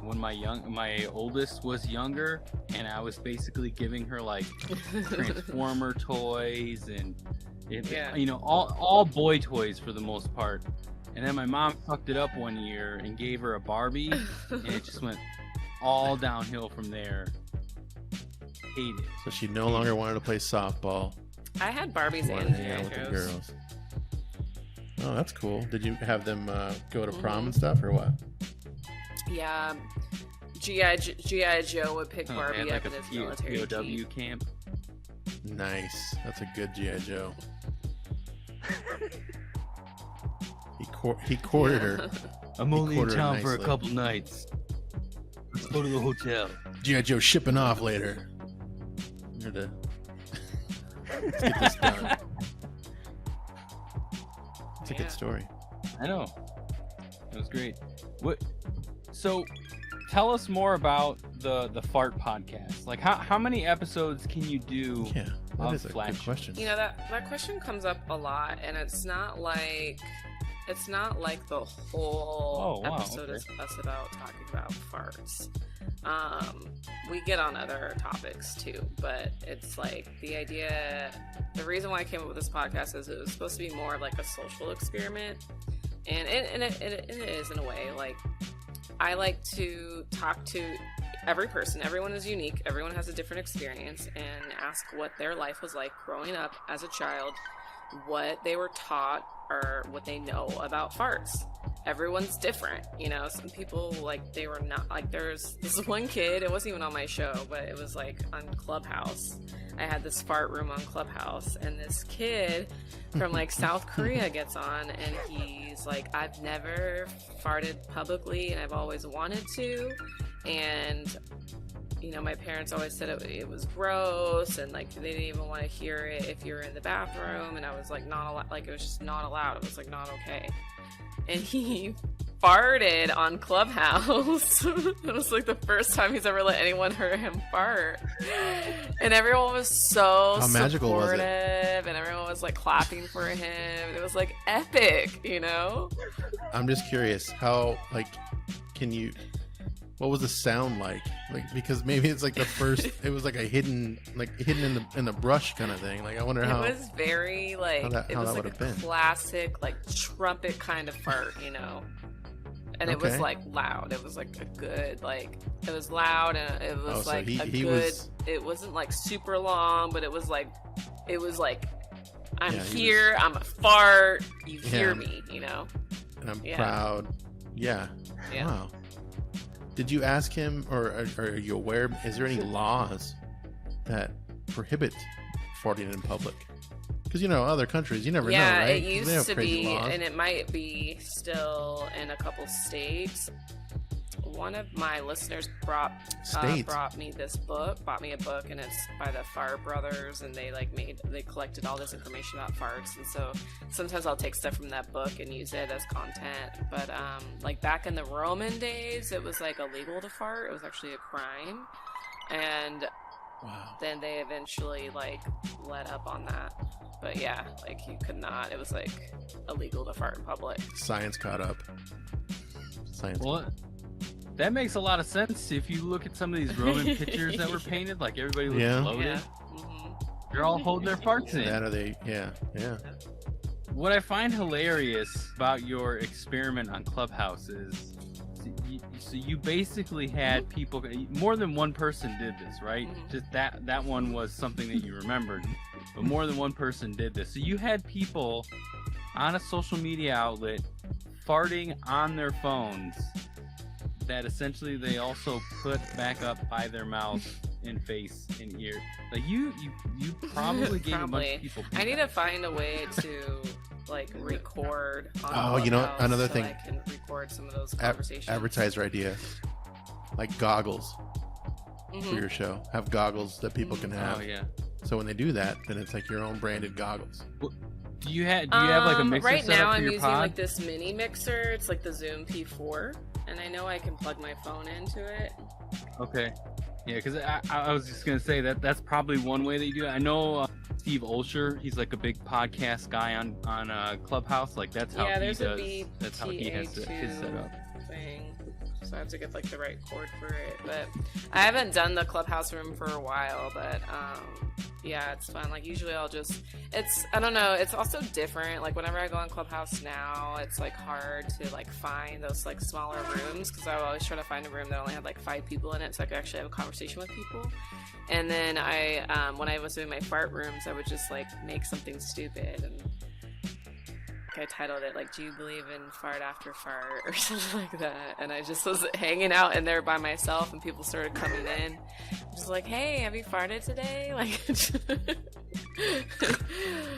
when my oldest was younger, and I was basically giving her like Transformer toys and you know, all boy toys for the most part. And then my mom fucked it up one year and gave her a Barbie, and it just went all downhill from there. Hate it. So she no longer wanted to play softball. I had Barbies She wanted and to hang out with the G.I. Joes. girls. Oh, that's cool. Did you have them go to prom and stuff, or what? Yeah, G.I. Joe would pick Oh, Barbie they had up like in a his military POW jeep. camp. Nice. That's a good G.I. Joe. He courted her. I'm only in quartered town for a nicely. couple nights. Let's go to the hotel. G.I. Joe shipping off later. Here to let's get this done. It's a Yeah. good story. I know. It was great. What? So, tell us more about the fart podcast. Like, how many episodes can you do? Yeah, that of is a Flash. good question. You know, that question comes up a lot, and it's not like the whole Oh, wow, episode okay. is us about talking about farts. We get on other topics too, but it's like the reason why I came up with this podcast is it was supposed to be more of like a social experiment, and it is in a way. Like, I like to talk to every person. Everyone is unique. Everyone has a different experience, and ask what their life was like growing up as a child, what they were taught, or what they know about farts. Everyone's different, you know. Some people, like, they were not, like, there's this one kid, it wasn't even on my show, but it was like on Clubhouse. I had this fart room on Clubhouse, and this kid from like South Korea gets on, and he's like, I've never farted publicly and I've always wanted to, and you know, my parents always said it was gross, and like they didn't even want to hear it if you were in the bathroom, and I was like not allowed, like it was just not allowed, it was like not okay. And he farted on Clubhouse. It was like the first time he's ever let anyone hear him fart, and everyone was so How magical was it? supportive, and everyone was like clapping for him. It was like epic, you know. I'm just curious, how, like, what was the sound like? Like, because maybe it's like the first, it was like a hidden in the brush kind of thing. Like, I wonder how it was very like it was like a been. classic like trumpet kind of fart, you know. And it was like loud. It was like a good, like, it was loud, and it was like it wasn't like super long, but it was like I'm here, I'm a fart, you hear me, you know. And I'm proud. Yeah. Wow. Did you ask him, or are you aware, is there any laws that prohibit farting in public? Because, you know, other countries, you never know, right? Yeah, it used to be, and it might be still in a couple states. One of my listeners brought me this book, bought me a book, and it's by the Fart Brothers, and they collected all this information about farts, and so sometimes I'll take stuff from that book and use it as content. But like back in the Roman days, it was like illegal to fart. It was actually a crime, and then they eventually like let up on that. But yeah, like you could not. It was like illegal to fart in public. Science caught up. Well, that makes a lot of sense. If you look at some of these Roman pictures that were painted, like everybody looks bloated. Yeah. Mm-hmm. They're all holding their farts in. That are they? Yeah. What I find hilarious about your experiment on Clubhouse is, so you basically had people, more than one person did this, right? Mm-hmm. Just that one was something that you remembered, but more than one person did this. So you had people on a social media outlet farting on their phones that essentially they also put back up by their mouth and face and ear. Like you probably gave a bunch of people feedback. I need to find a way to like record on another so thing, I can record some of those conversations. Advertiser idea, like goggles for your show. Have goggles that people can have. Oh yeah. So when they do that, then it's like your own branded goggles. Do you have like a mixer right set now? up for I'm your using pod? like this mini mixer. It's like the Zoom P4, and I know I can plug my phone into it. Okay. Yeah, because I was just gonna say that's probably one way that you do it. I know Steve Olsher, he's like a big podcast guy on Clubhouse. Like that's how there's he a does. That's how he has his setup. Thing. So I have to get like the right cord for it. But I haven't done the Clubhouse room for a while. But yeah, it's fun. Like usually I don't know. It's also different. Like whenever I go on Clubhouse now, it's like hard to like find those like smaller rooms, because I would always try to find a room that only had like 5 people in it, so I could actually have a conversation with people. And then when I was doing my fart rooms, I would just like make something stupid, and I titled it like, "Do you believe in fart after fart?" or something like that. And I just was hanging out in there by myself, and people started coming in. I'm just like, "Hey, have you farted today?" Like,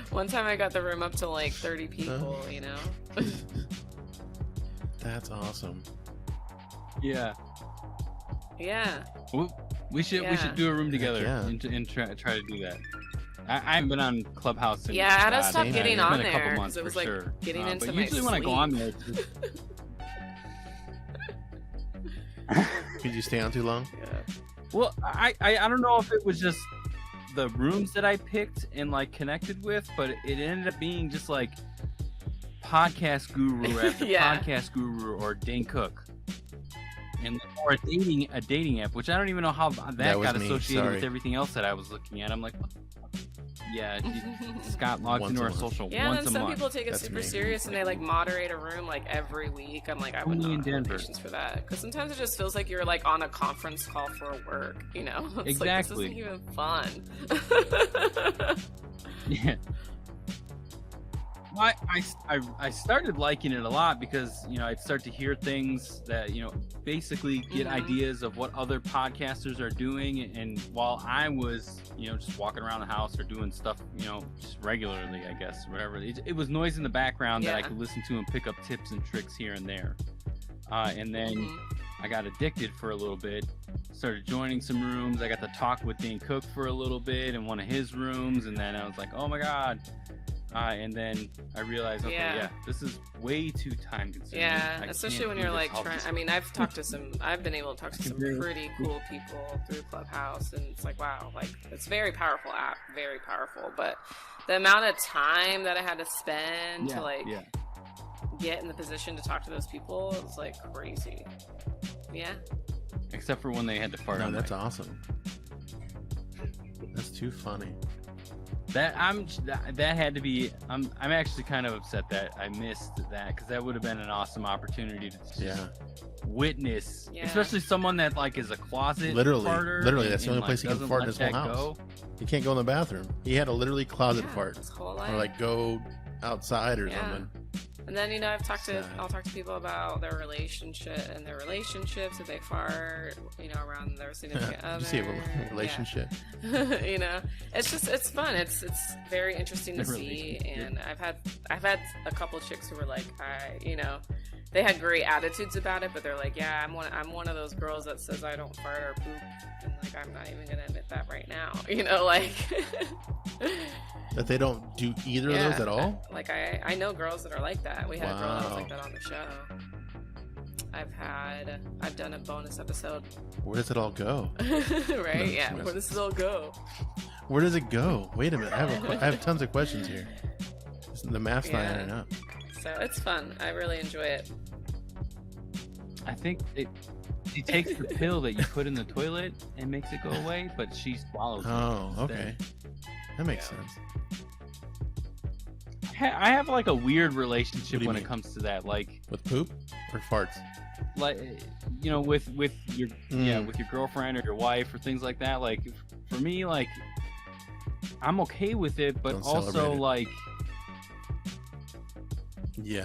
one time I got the room up to like 30 people, you know? That's awesome. Yeah. Yeah. We should do a room together and try to do that. I haven't been on Clubhouse in I had to stop getting on there. A couple months it was for like sure. getting into but my usually when I go on there, Could you stay on too long? Yeah. Well, I don't know if it was just the rooms that I picked and like connected with, but it ended up being just like podcast guru after podcast guru or Dane Cook. Or a dating app, which I don't even know how that got associated with everything else that I was looking at. I'm like, what the fuck? Yeah, Scott logs into our social once a month. Yeah, and some people take it super serious, and they like moderate a room like every week. I'm like, I would not have patience for that, because sometimes it just feels like you're like on a conference call for work, you know? It's exactly. Like, this isn't even fun. Yeah. I started liking it a lot because, you know, I'd start to hear things that, you know, basically get ideas of what other podcasters are doing. And while I was, you know, just walking around the house or doing stuff, you know, just regularly, I guess, whatever, it was noise in the background that I could listen to and pick up tips and tricks here and there. And then I got addicted for a little bit, started joining some rooms. I got to talk with Dane Cook for a little bit in one of his rooms, and then I was like, oh my God. And then I realized, okay, this is way too time consuming. Yeah, especially when you're like trying. I mean, I've been able to talk to some pretty cool people through Clubhouse, and it's like, wow, like it's a very powerful app, very powerful. But the amount of time that I had to spend to like get in the position to talk to those people is like crazy. Yeah. Except for when they had to fart. No, that's awesome. That's too funny. That had to be. I'm actually kind of upset that I missed that, because that would have been an awesome opportunity to just witness, especially someone that like is a closet farter. Literally, that's the only place he can fart in his whole house. He can't go in the bathroom. He had to literally closet fart, or like go outside or something. And then, you know, I'll talk to people about their relationships, if they fart, you know, around their significant other. You see a relationship. Yeah. You know, it's fun. It's very interesting to see. And I've had a couple chicks who were like, you know, they had great attitudes about it, but they're like, yeah, I'm one of those girls that says I don't fart or poop, and like I'm not even gonna admit that right now. You know, like that they don't do either of those at all. Like I know girls that are like that. We had a girl that was like that on the show. I've done a bonus episode. Where does it all go? Right? Yeah. Where does it all go? Where does it go? Wait a minute. I have tons of questions here. The math's not adding up. So it's fun. I really enjoy it. I think she takes the pill that you put in the toilet and makes it go away, but she swallows it. Oh, okay. That makes sense. I have like a weird relationship when it comes to that, like with poop or farts. Like, you know, with your with your girlfriend or your wife or things like that. Like for me, like I'm okay with it, but also like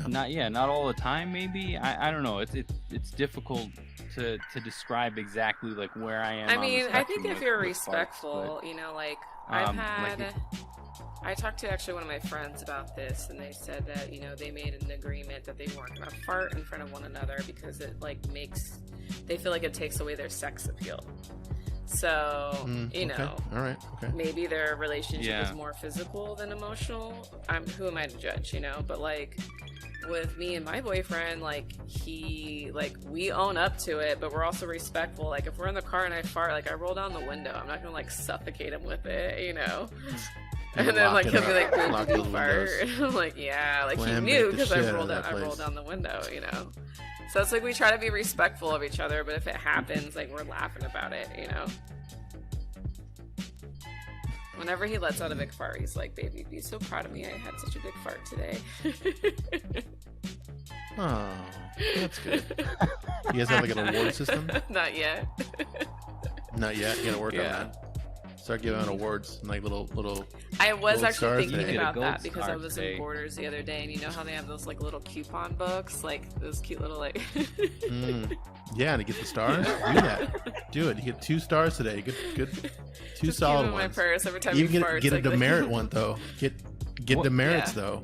not all the time. Maybe I don't know. It's difficult to describe exactly like where I am. I mean, I think if you're respectful, you know, like I talked to actually one of my friends about this, and they said that, you know, they made an agreement that they weren't going to fart in front of one another because it like they feel like it takes away their sex appeal. So, you know, maybe their relationship is more physical than emotional. Who am I to judge, you know? But like with me and my boyfriend, like we own up to it, but we're also respectful. Like if we're in the car and I fart, like I roll down the window. I'm not gonna like suffocate him with it, you know. And then like he'll be like, "Did you fart?" I'm like, "Yeah," like he knew because I rolled down the window, you know. So it's like we try to be respectful of each other, but if it happens, like we're laughing about it, you know. Whenever he lets out a big fart, he's like, "Baby, be so proud of me. I had such a big fart today." Oh, that's good. You guys have like an award system? Not yet. Not yet. You gotta work on that. Start giving out awards and like little. I was actually thinking about that because I was in Borders the other day, and you know how they have those like little coupon books, like those cute little like. Yeah, and to get the stars, do that. Do it. You get 2 stars today. Good. 2 just solid keep ones. My purse every time you get a demerit one though. Get demerits though.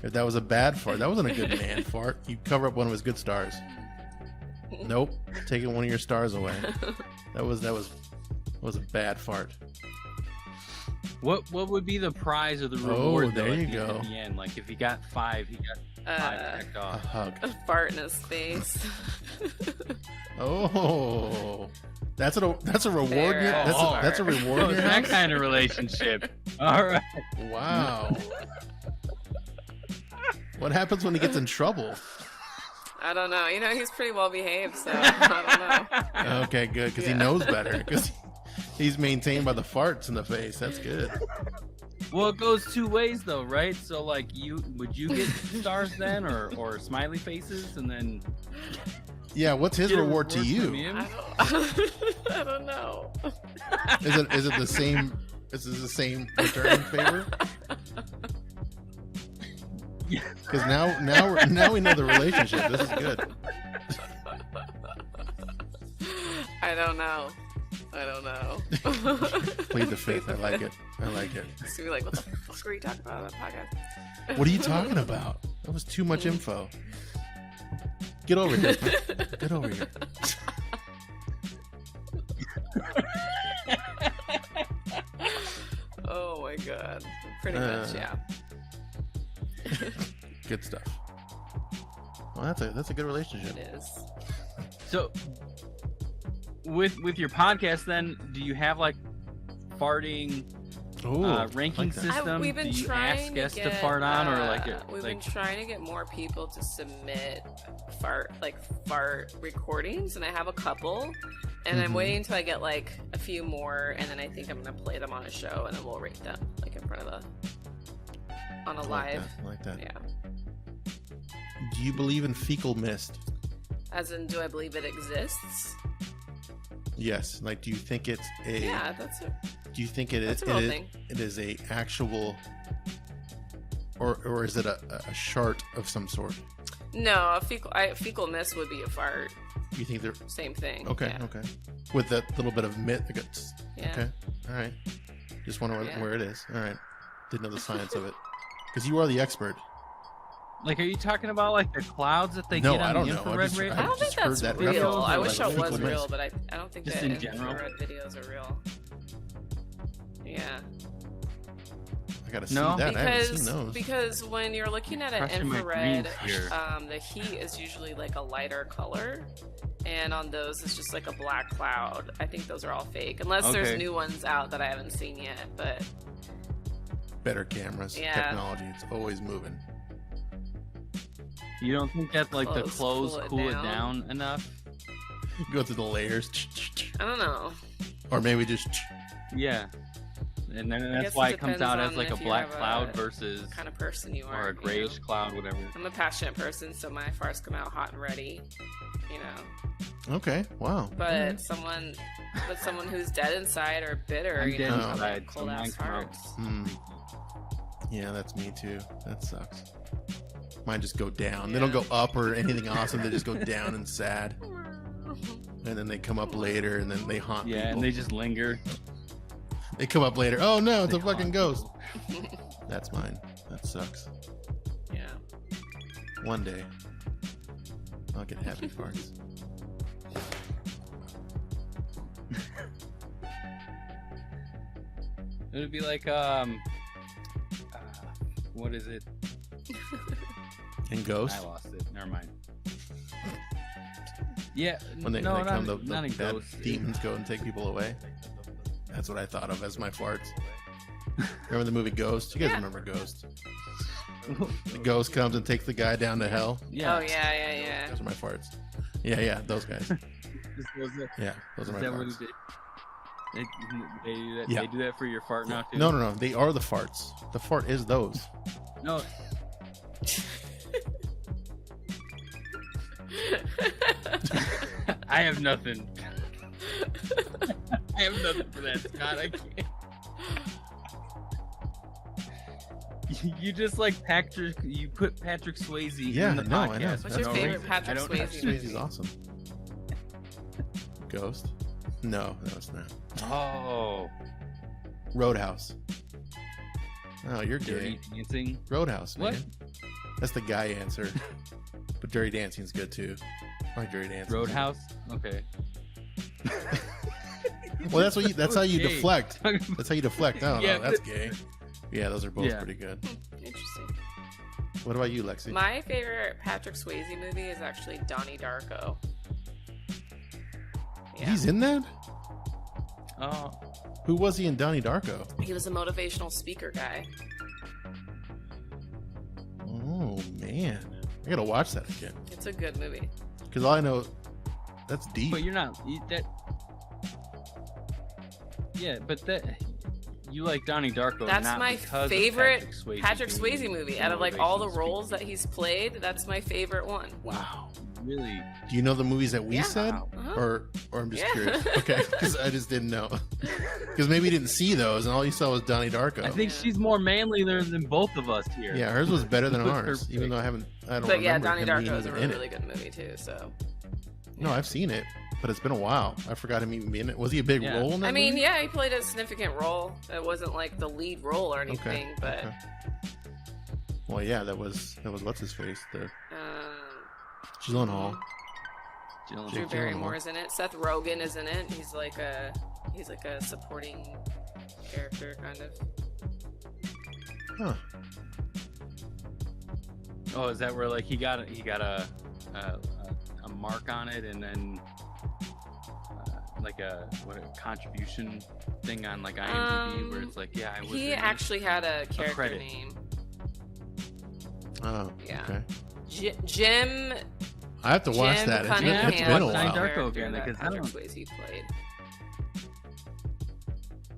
If that was a bad fart, that wasn't a good man fart. You cover up one of his good stars. Nope, taking one of your stars away. That was a bad fart. What would be the prize or the reward? Oh, there you go. At the end, like if he got 5, he got 5 checked off. A hug. A fart in his face. Oh, that's a reward. That's a reward. That kind of relationship. All right. Wow. What happens when he gets in trouble? I don't know. You know, he's pretty well behaved, so I don't know. Okay, good, because he knows better. Because he's maintained by the farts in the face. That's good. Well, it goes 2 ways, though, right? So, like, would you get stars then, or smiley faces, and then? Yeah, what's his reward to you? I don't know. Is it the same? Is it the same return favor? Because now we know the relationship. This is good. I don't know. Plead the fifth. I like it. It's gonna be like, what the fuck were you talking about on that podcast? What are you talking about? That was too much info. Get over here. Get over here. Oh my god. Pretty much, yeah. Good stuff. Well, that's a good relationship. It is. So, with your podcast, then, do you have like farting ranking like that. system? We've been do you trying ask to us get, to fart on, or we've been trying to get more people to submit fart recordings, and I have a couple, and I'm waiting until I get like a few more, and then I think I'm gonna play them on a show, and then we'll rate them like in front of on a live. I like that. Yeah. Do you believe in fecal mist? As in, do I believe it exists? Yes. Like, do you think it's a? Yeah, that's it. Do you think it That's is? a real thing. It is a actual, or is it a shart of some sort? No, a fecal mist would be a fart. You think they're Same thing. okay? Yeah. Okay. With that little bit of myth. Yeah. Okay. All right. Just wonder Yeah. where it is. All right. Didn't know the science of it. Because you are the expert. Like, are you talking about like the clouds that they No, get I on don't the know. infrared I radio? I don't think just heard that's that real. reference. I wish Like, it was fecal real, mist. but I don't think Just that in general? infrared videos are real. Yeah. I gotta see No? that. I haven't seen those. Because when you're looking at an Crushing my infrared, dreams here. the heat is usually like a lighter color, and on those it's just like a black cloud. I think those are all fake, unless Okay. there's new ones out that I haven't seen yet. But Better cameras, Yeah. technology. It's always moving. You don't think that like the Clothes clothes cool it cool it down? down enough? Go through the layers. I don't know. Or maybe just. Yeah. And then guess that's it why it comes depends out as on like a if you black have cloud a- versus What kind of person you are. or a you know? grayish cloud, whatever. I'm a passionate person, so my farts come out hot and ready. You know. Okay. Wow. But someone who's dead inside or bitter, I'm you dead know, inside, like so cold mine ass come out. farts. Yeah, that's me too. That sucks. Mine just go down. They don't go up or anything awesome. They just go down and sad. And then they come up later, and then they haunt Yeah, people. and they just linger. They come up later. Oh no, it's They a fucking haunt ghost. That's mine. That sucks. Yeah. One day, I'll get happy farts. It would be like what is it? And ghost. I lost it. Never mind. Yeah, When they, no, when they come, not in the bad Ghost. demons go and take people away. That's what I thought of as my farts. Remember the movie Ghost? You guys remember Ghost? The ghost comes and takes the guy down to hell. Yeah. Oh yeah. Those are my farts. Yeah, those guys. Was it- Yeah, those are is my that what farts. it did? They do that. Yeah. They do that for your fart now too. No. They are the farts. The fart is those. No. I have nothing. I have nothing for that, Scott. I can't. You just like Patrick. You put Patrick Swayze Yeah, in the no, I know. podcast. What's for your no favorite reason. Patrick I don't Swayze know. movie? Swayze's awesome. Ghost? No, it's not. Oh, Roadhouse. Oh, you're Dirty gay. Dancing. Roadhouse, man. What? That's the guy answer. But Dirty Dancing's good too. I like Dirty Dancing. Roadhouse. Okay. Well, that's what. That's how you Gay. deflect. That's how you deflect. Oh, Yeah, no, that's gay. Yeah, those are both Yeah. pretty good. Interesting. What about you, Lexi? My favorite Patrick Swayze movie is actually Donnie Darko. Yeah. He's in that? Oh, Who was he in Donnie Darko? He was a motivational speaker guy. Oh man, I gotta watch that again. It's a good movie. Because all I know, that's deep. but you're not that. Yeah, but that you like Donnie Darko. That's not my because favorite of Patrick Swayze movie. Out of like all the roles that he's played, that's my favorite one. Wow. Really? Do you know the movies that we said, Uh-huh. or I'm just curious? Okay, because I just didn't know. Because maybe you didn't see those, and all you saw was Donnie Darko. I think she's more manly than both of us here. Yeah, hers was better than Her ours, pick. even though I don't. But yeah, remember Donnie him Darko being is a in really it. good movie too. So No, I've seen it, but it's been a while. I forgot him even being in it. Was he a big Yeah. role in that I mean, movie? yeah, he played a significant role. It wasn't like the lead role or anything, but okay. Well, yeah, that was what's his face, the Gyllenhaal. Drew Gyllenhaal. Barrymore is in it. Seth Rogen is in it. He's like a supporting character kind of. Huh. Oh, is that where like he got a mark on it, and then like a contribution thing on like IMDb where it's like, yeah, I was. He in actually had a character credit. name. Oh, Yeah. okay. Jim. I have to watch Jim that. Cunningham. It's been a was the Donnie while. Darko character again, that because I Patrick don't- Swayze played.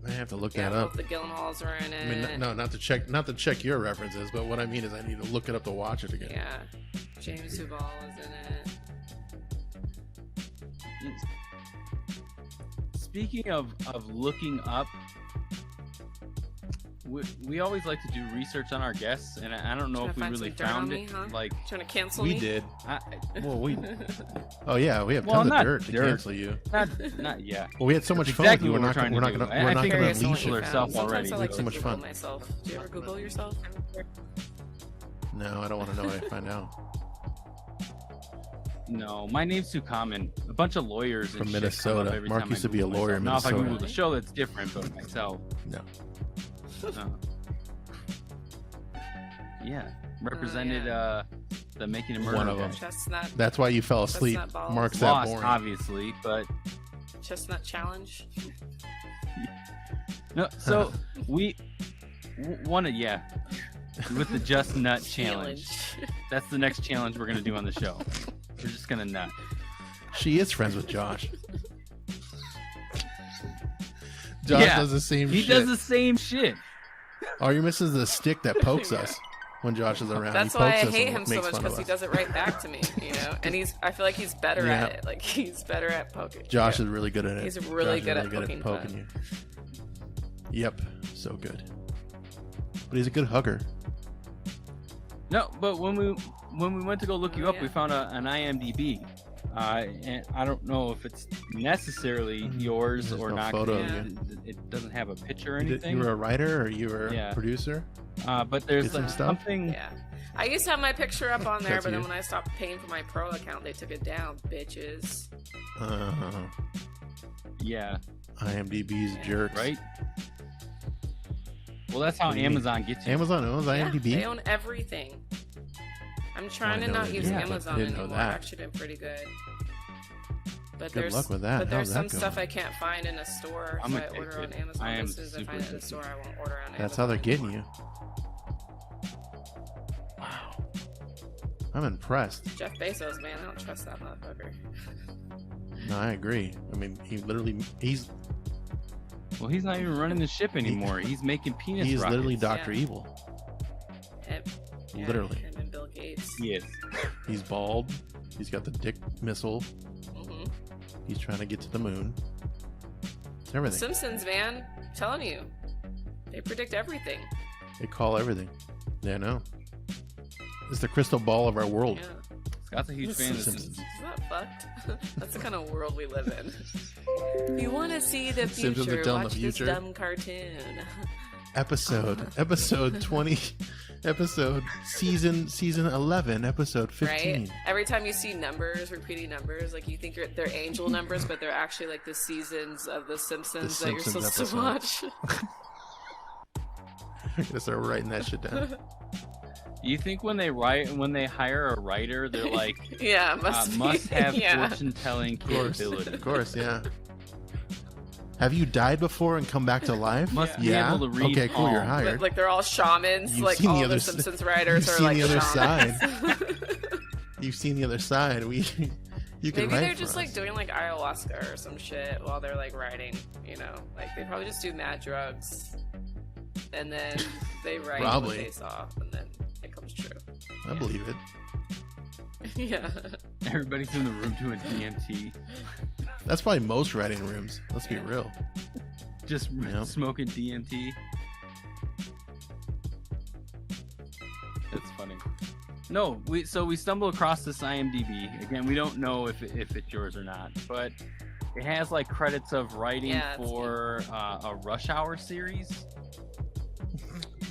I have to look Yeah, that up. both the Gyllenhaals are in I it. mean, no, not to check your references, but what I mean is I need to look it up to watch it again. Yeah, James Duval is in it. Speaking of looking up, we always like to do research on our guests, and I don't know Trying if to we find really some dirt on found me, it. huh? Like, Trying to cancel We me? did. I, Well, oh yeah, we have Well, tons not of dirt to dirt. cancel you. not yeah. Well, we had so much That's fun. exactly We're what we're not trying gonna, to do. we're I not think gonna Curious on what unleash you it. found. herself Sometimes already. I like It's to so much Google fun. myself. Do you ever Google yourself? No, I don't want to know what I find out. No, my name's too common. A bunch of lawyers From and shit come Minnesota. up every Marc time used I to be a Google lawyer in myself. Now, if I Minnesota. Google the show, that's different, but myself. No. Yeah, represented the Making a Murder. One of them. guy. Chestnut. That's why you fell asleep. Chestnut balls. Mark's that Lost, boring. obviously, but Chestnut challenge. no. So we one of with the Just Nut challenge. That's the next challenge we're gonna do on the show. We're just gonna nut. She is friends with Josh. Josh Yeah, does the same He shit. does the same shit. All you miss is the stick that pokes us when Josh is around. That's He why pokes I us hate and him so makes much fun of because he us. does it right back to me, you know. And I feel like he's better Yeah. at it. Like he's better at poking. Josh Yeah. is really good at it. He's really Josh is good at poking fun. you. Yep, so good. But he's a good hugger. No, but when we went to go look you Oh, up, we yeah. found an IMDb. And I don't know if it's necessarily yours There's or no not. photo of It doesn't have a picture or You anything. were a writer or you were Yeah. a producer? But there's Did some like stuff? something. Yeah. I used to have my picture up on there, That's but then you. when I stopped paying for my pro account, they took it down, bitches. Yeah, IMDb's Yeah. jerks. right. Well, that's how What do you mean? Amazon gets you. Amazon owns IMDb? Yeah, they own everything. I'm trying I to know not they use do, but Amazon didn't know anymore. that. I've actually been pretty good. But Good there's, luck with that. But there's How's some that stuff going? I can't find in a store, I'm so I order on addicted. Amazon. I am As soon as I super find it in a addicted. store, I won't order on Amazon. That's how they're getting anymore. you. Wow. I'm impressed. Jeff Bezos, man, I don't trust that motherfucker. No, I agree. I mean, he's Well, he's not even running the ship anymore. He's making penis rockets. literally Dr. Yeah. Evil. Him, yeah, Literally. Him and Bill Gates. He is. He's bald. He's got the dick missile. hmm He's trying to get to the moon. The Everything. Simpsons, man, I'm telling you, they predict everything. They call everything. Yeah, I know. It's the crystal ball of our world. Yeah. Scott's a huge fan of the Simpsons. Simpsons. Isn't that fucked? That's the kind of world we live in. If you want to see the Simpsons are future, telling the watch this future. dumb cartoon. Episode 20, season 11, episode 15. Right? Every time you see numbers, repeating numbers, like you think they're angel numbers, but they're actually like the seasons of The Simpsons that you're Simpsons supposed to watch. I gotta start writing that shit down. You think when they hire a writer, they're like, Yeah, must have yeah. fortune telling capability. Of course, yeah. Have you died before and come back to life? Must be yeah. able to read Okay, cool. You're palm. hired. Like they're all shamans. You've like seen the all other the s- Simpsons writers you've are seen like the other shamans. You've seen the other side. You can Maybe write they're for just us. like doing like ayahuasca or some shit while they're like writing. You know, like they probably just do mad drugs. and then they write what they saw, and then it comes true. I believe it. Yeah. Everybody's in the room doing DMT. That's probably most writing rooms. Let's be real. Just smoking DMT. That's funny. No, we stumbled across this IMDb. Again, we don't know if it's yours or not, but it has like credits of writing for a Rush Hour series.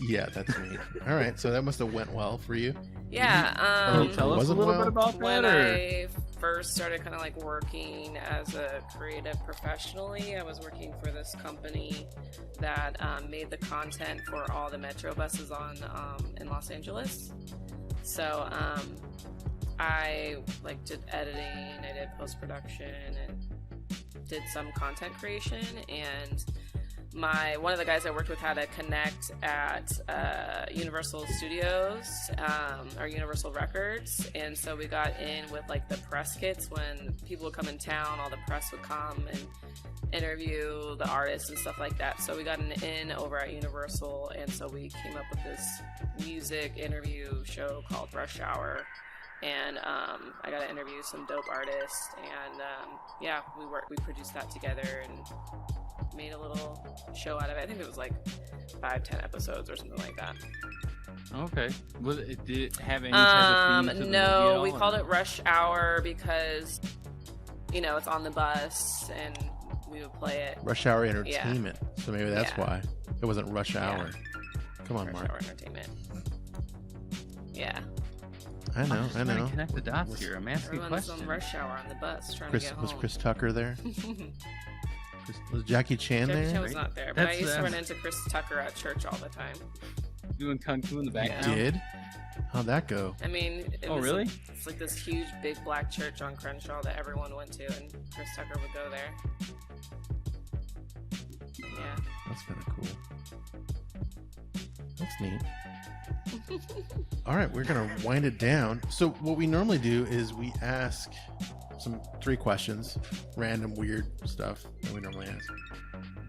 Yeah, that's neat. All right, so that must have went well for you. Yeah. Can you tell us a little bit about that? When I first started kind of like working as a creative professionally, I was working for this company that made the content for all the metro buses in Los Angeles. So I like did editing, I did post-production, and did some content creation. And one of the guys I worked with had a connect at Universal Studios or Universal Records, and so we got in with like the press kits. When people would come in town, all the press would come and interview the artists and stuff like that. So we got an in over at Universal, and so we came up with this music interview show called Rush Hour. And I got to interview some dope artists, and we produced that together and made a little show out of it. I think it was like 5-10 episodes or something like that. Okay. Did it have any type of theme to the movie at all, we called it Rush Hour because, it's on the bus and we would play it. Rush Hour Entertainment. Yeah. So maybe that's why it wasn't Rush Hour. Come on, Marc. Rush Hour Entertainment. Yeah. I know. I'm trying to connect the dots here. I'm asking questions. On Rush Hour on the bus trying to get home. Was Chris Tucker there? Was Jackie Chan there? Jackie Chan was not there, but I used to run into Chris Tucker at church all the time. Doing kung fu in the background. You did? How'd that go? I mean, really? It's like this huge, big black church on Crenshaw that everyone went to, and Chris Tucker would go there. Yeah. That's kind of cool. That's neat. All right, we're gonna wind it down. So what we normally do is we ask 3 questions, random weird stuff that we normally ask,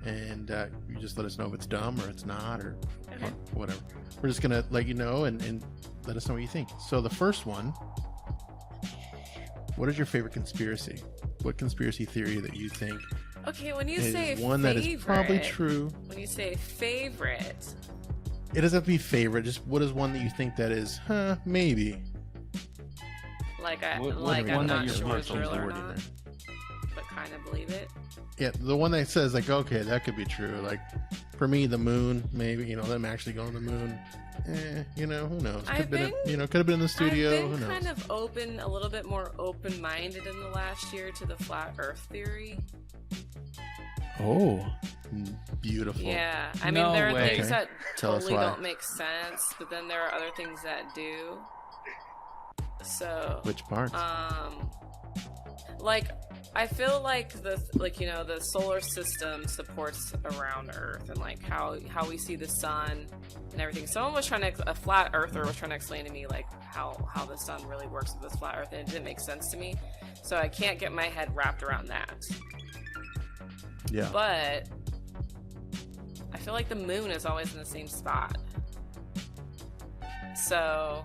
and you just let us know if it's dumb or it's not or whatever. We're just gonna let you know and let us know what you think. So the first one, what is your favorite conspiracy? What conspiracy theory that you think okay, when you say one favorite, that is probably true? When you say favorite, it doesn't have to be favorite. Just what is one that you think that is, maybe. I'm not sure it's real or not, but kind of believe it. Yeah, the one that says like, okay, that could be true. Like for me, the moon, maybe them actually going to the moon. Who knows? Could have been in the studio. I've been who knows? kind of a little bit more open-minded in the last year to the flat Earth theory. Oh, beautiful. Yeah, I mean there are things that totally don't make sense, but then there are other things that do. So which parts? I feel like the solar system supports around Earth, and like how we see the sun and everything. A flat earther was trying to explain to me like how the sun really works with this flat Earth, and it didn't make sense to me. So I can't get my head wrapped around that. Yeah. But I feel like the moon is always in the same spot. So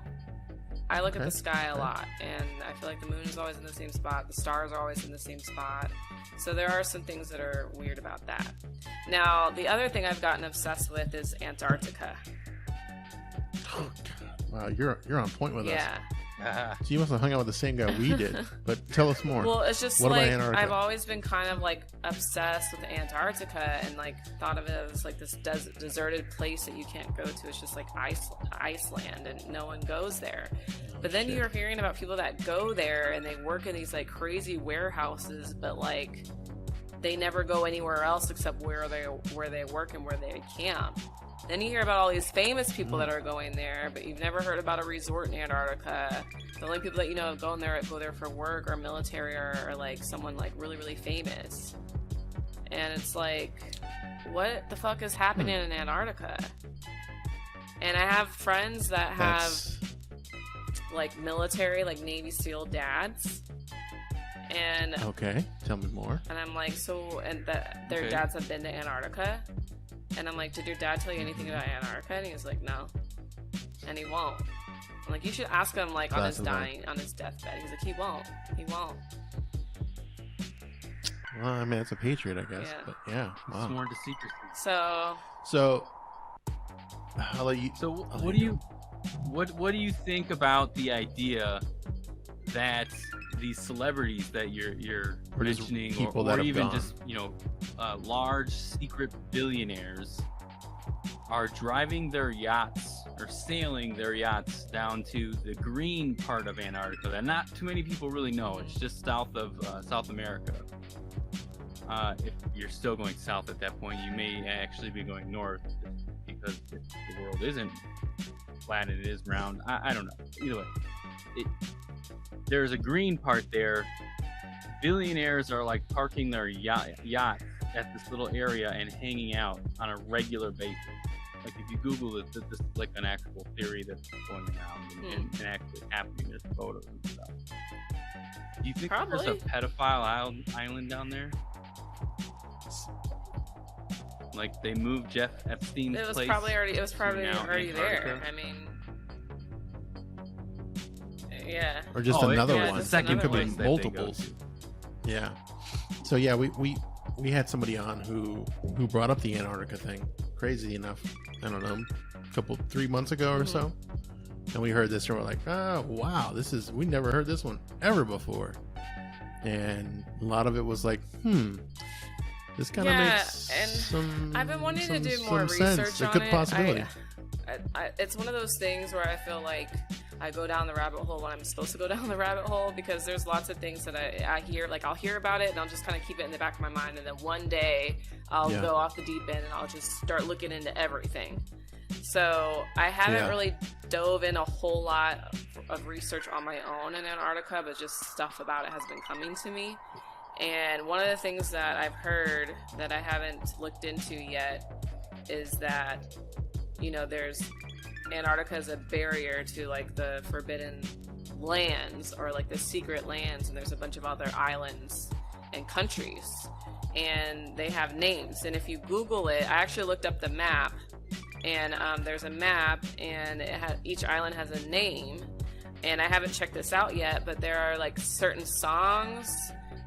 I look at the sky a lot, and I feel like the moon is always in the same spot. The stars are always in the same spot. So there are some things that are weird about that. Now, the other thing I've gotten obsessed with is Antarctica. Oh, God. Wow, you're on point with us. Yeah. So you must have hung out with the same guy we did. But tell us more. Well, it's just what like about Antarctica? I've always been kind of like obsessed with Antarctica, and like thought of it as like this deserted place that you can't go to. It's just like Iceland, and no one goes there. But then you're hearing about people that go there and they work in these like crazy warehouses, but like they never go anywhere else except where they work and where they camp. Then you hear about all these famous people that are going there, but you've never heard about a resort in Antarctica. The only people that go there for work or military or like someone like really, really famous. And it's like, what the fuck is happening in Antarctica? And I have friends that have like military, like Navy SEAL dads. And okay, tell me more. And I'm like, their dads have been to Antarctica. And I'm like, did your dad tell you anything about Antarctica? And he's like, no. And he won't. I'm like, you should ask him, like, on his deathbed. He's like, he won't. Well, I mean, it's a patriot, I guess. Yeah. But yeah, wow. Sworn to secrecy. So, I'll let you. So, what do you think about the idea that these celebrities that you're mentioning, or even just large secret billionaires, are driving their yachts or sailing their yachts down to the green part of Antarctica that not too many people really know? It's just south of South America. If you're still going south at that point, you may actually be going north, because the world isn't flat and it is round. I don't know. Either way, there's a green part there. Billionaires are like parking their yacht at this little area and hanging out on a regular basis. Like, if you Google it, this is like an actual theory that's going around and actually happening. There's photos and stuff. Do you think there's a pedophile island down there? Like, they moved Jeff Epstein's place. It was probably already there. I mean, yeah. Or just another one. The second could be place multiples. Yeah. So yeah, we had somebody on who brought up the Antarctica thing. Crazy enough, I don't know, 3 months ago or so, and we heard this and we're like, oh wow, we never heard this one ever before. And a lot of it was like, this kind of makes some. I've been wanting to do more research on it. Possibility. It's one of those things where I feel like I go down the rabbit hole when I'm supposed to go down the rabbit hole, because there's lots of things that I hear. Like, I'll hear about it and I'll just kind of keep it in the back of my mind, and then one day I'll go off the deep end and I'll just start looking into everything. So I haven't really dove in a whole lot of research on my own in Antarctica, but just stuff about it has been coming to me. And one of the things that I've heard that I haven't looked into yet is that, there's Antarctica is a barrier to, like, the forbidden lands, or like the secret lands, and there's a bunch of other islands and countries, and they have names. And if you Google it, I actually looked up the map, and there's a map, and each island has a name. And I haven't checked this out yet, but there are, like, certain songs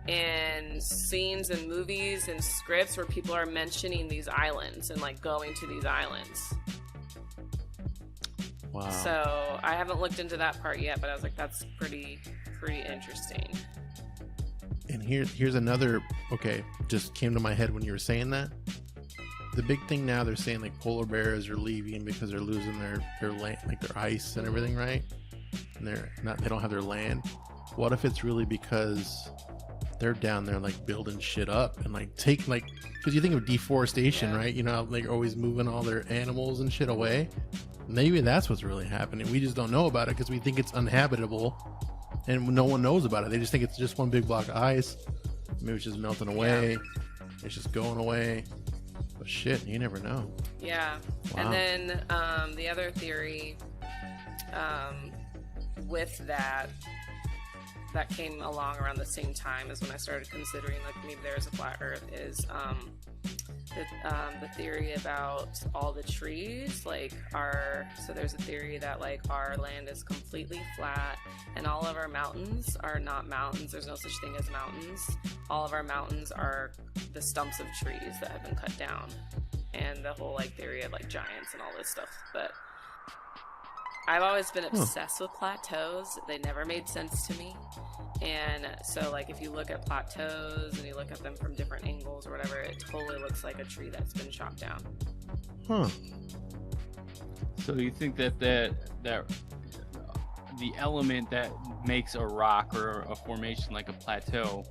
and scenes and movies and scripts where people are mentioning these islands and, like, going to these islands. Wow. So I haven't looked into that part yet, but I was like, that's pretty interesting. And here's another, just came to my head when you were saying that. The big thing now, they're saying, like, polar bears are leaving because they're losing their land, like their ice and everything, right? And they don't have their land. What if it's really because they're down there, like, building shit up and, like, because you think of deforestation, right? Like, always moving all their animals and shit away. Maybe that's what's really happening. We just don't know about it because we think it's uninhabitable, and no one knows about it. They just think it's just one big block of ice. Maybe it's just melting away. It's just going away. But shit, you never know. Yeah. Wow. And then the other theory with that came along around the same time as when I started considering, like, maybe there's a flat Earth, is the theory about all the trees, like, so there's a theory that, like, our land is completely flat and all of our mountains are not mountains. There's no such thing as mountains. All of our mountains are the stumps of trees that have been cut down, and the whole, like, theory of, like, giants and all this stuff. But I've always been obsessed with plateaus. They never made sense to me. And so, like, if you look at plateaus and you look at them from different angles or whatever, it totally looks like a tree that's been chopped down. So you think that the element that makes a rock or a formation like a plateau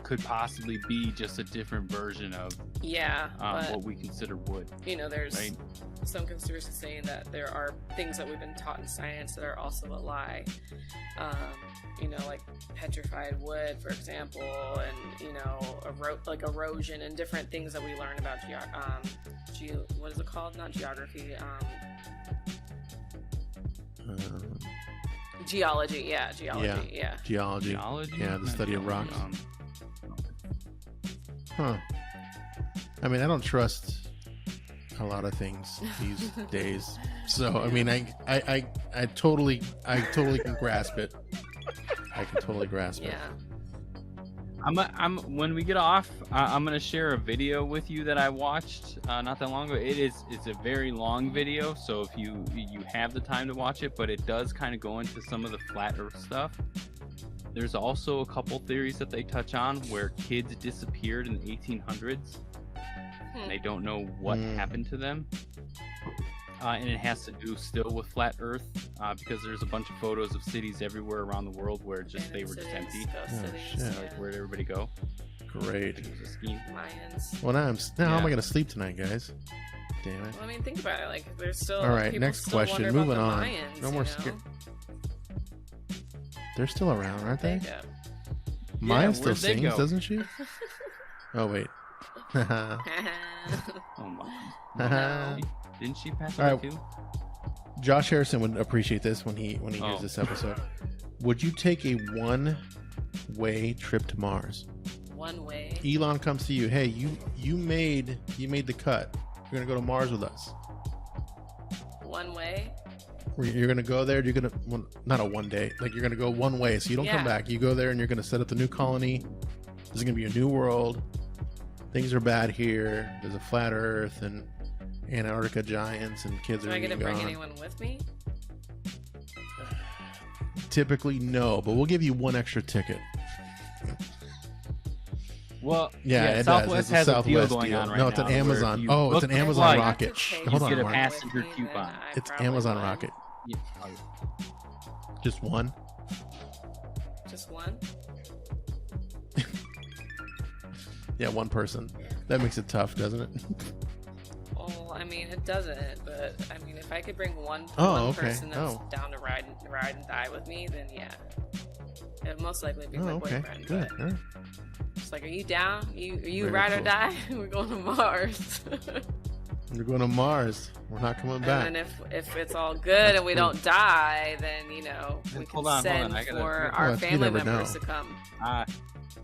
could possibly be just a different version of what we consider wood? There's some conspiracy saying that there are things that we've been taught in science that are also a lie. Like petrified wood, for example, and erosion and different things that we learn about what is it called? Not geography. Geology. Yeah, geology. Yeah. Geology. Yeah, the study of rocks. I mean, I don't trust a lot of things these days. So I mean, I totally can grasp it. I can totally grasp it. I'm when we get off, I'm gonna share a video with you that I watched not that long ago. It's a very long video, so if you have the time to watch it, but it does kind of go into some of the flat Earth stuff. There's also a couple theories that they touch on where kids disappeared in the 1800s. And they don't know what happened to them. And it has to do still with flat Earth because there's a bunch of photos of cities everywhere around the world where they were just empty. Like, where'd everybody go? Great. It was a scheme. Mayans. Well, now am I gonna sleep tonight, guys? Damn it. Well, I mean, think about it. Like, there's still. All right, people next still question. wonder about Moving the on. Mayans, No more you know? scare. They're still around, aren't they? Yeah. Maya still where'd they sings, go? doesn't she? Oh wait. Oh my. Didn't she pass All away right. too? Josh Harrison would appreciate this when he hears this episode. Would you take a one-way trip to Mars? One way. Elon comes to you. Hey, you made the cut. You're gonna go to Mars with us. One way. You're gonna go there. You're gonna not a one day. Like you're gonna go one way, so you don't come back. You go there and you're gonna set up the new colony. This is gonna be a new world. Things are bad here. There's a flat Earth and Antarctica giants and kids Am are I gonna bring gone. anyone with me? Typically, no, but we'll give you one extra ticket. Well, Yeah, it Southwest does. It's a has a deal Southwest going deal. on right No, now. it's an where Amazon. if you Oh, it's book an a Amazon flight, rocket. Hold on, get a Mark. passenger coupon. It's Amazon would. rocket. Yeah. Just one. Just one. Yeah, one person. That makes it tough, doesn't it? Well, I mean, it doesn't. But I mean, if I could bring one Okay. person that's Oh. down to ride and die with me, then yeah, it would most likely be my Okay. boyfriend. Good. But All right. it's like, are you down? Are you Very ride or cool. die? We're going to Mars. We're going to Mars. We're not coming back. And then if it's all good and we cool. don't die, then we can Hold on, send I gotta- for Well, our you family never members know. to come.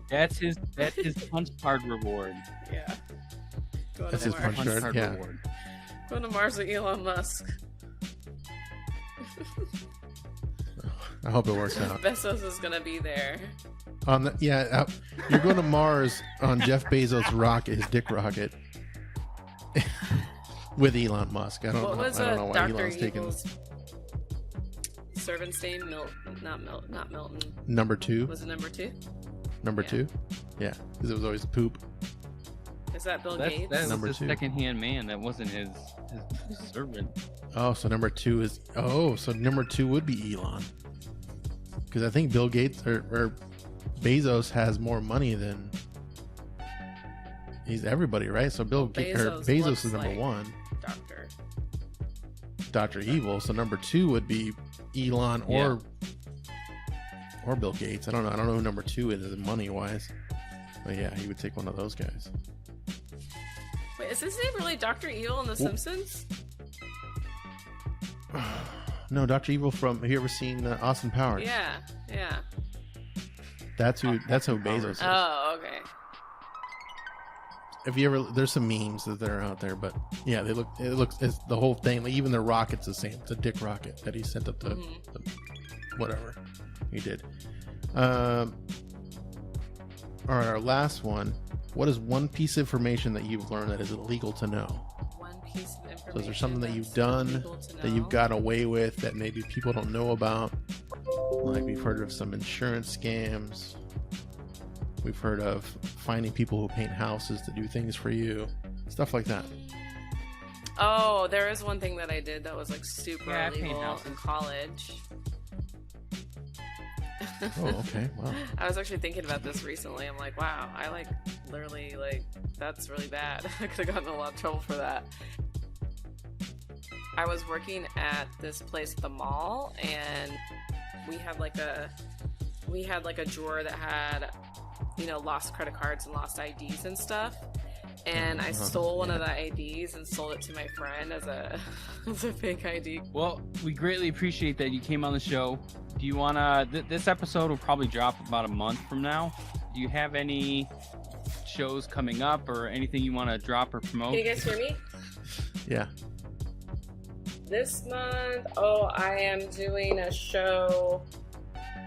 That's his punch card reward. Yeah. Going That's to his Mars. punch card. Yeah. reward. Going to Mars with Elon Musk. I hope it works out. Bezos is gonna be there. You're going to Mars on Jeff Bezos' rocket, his dick rocket, with Elon Musk. I don't know why Dr. Elon's taking Evil's servant's name? Not Milton. number 2. Was it number 2? Number Yeah. 2? Yeah, because it was always poop. Is that Bill That Gates? was Number his 2. second-hand man. That wasn't his servant. Oh, so number 2 is. Oh, so number 2 would be Elon. Because I think Bill Gates or Bezos has more money than. He's everybody, right? So Bezos looks is number like 1. Doctor. Dr. Evil. So number 2 would be Elon or Bill Gates. I don't know. I don't know who number 2 is money wise. But yeah, he would take one of those guys. Wait, is his name really Dr. Evil in The Simpsons? No, Dr. Evil from. Have you ever seen Austin Powers? Yeah. That's who Bezos is. Oh, okay. If you ever, there's some memes that are out there, but yeah, it looks, it's the whole thing. Like even the rocket's the same. It's a dick rocket that he sent up to whatever he did. All right, our last one. What is one piece of information that you've learned that is illegal to know? One piece of information. So is there something that that's you've done illegal to that you've know? got away with that maybe people don't know about? Like we've heard of some insurance scams. We've heard of finding people who paint houses to do things for you. Stuff like that. Oh, there is one thing that I did that was like super Yeah, I paint illegal houses. in college. Oh, okay. Wow. I was actually thinking about this recently. I'm like, wow, I like literally like that's really bad. I could have gotten in a lot of trouble for that. I was working at this place at the mall, and we had like a drawer that had, you know, lost credit cards and lost IDs and stuff. And I stole one of the IDs and sold it to my friend as a fake ID. Well, we greatly appreciate that you came on the show. Do you want to... this episode will probably drop about a month from now. Do you have any shows coming up or anything you want to drop or promote? Can you guys hear me? Yeah. This month, I am doing a show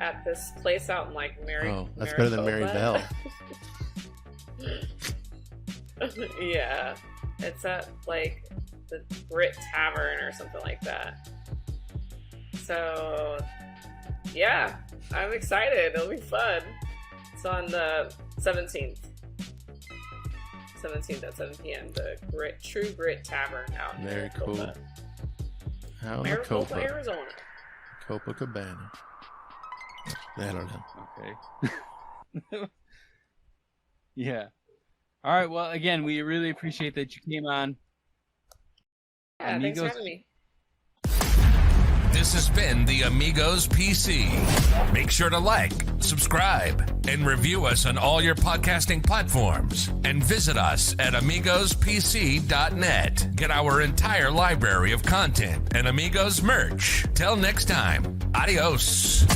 at this place out in like that's better than Maricopa. Maryville. Yeah, it's at like the Brit Tavern or something like that. So, yeah, I'm excited. It'll be fun. It's on the 17th. 17th at 7 p.m. The True Grit Tavern out in Very Maricopa. Cool. Out in Maricopa, Arizona. Copacabana. I don't know. Okay. Yeah. All right. Well, again, we really appreciate that you came on. Yeah, thanks for having me. This has been the Amigos PC. Make sure to like, subscribe, and review us on all your podcasting platforms. And visit us at amigospc.net. Get our entire library of content and Amigos merch. Till next time, adios.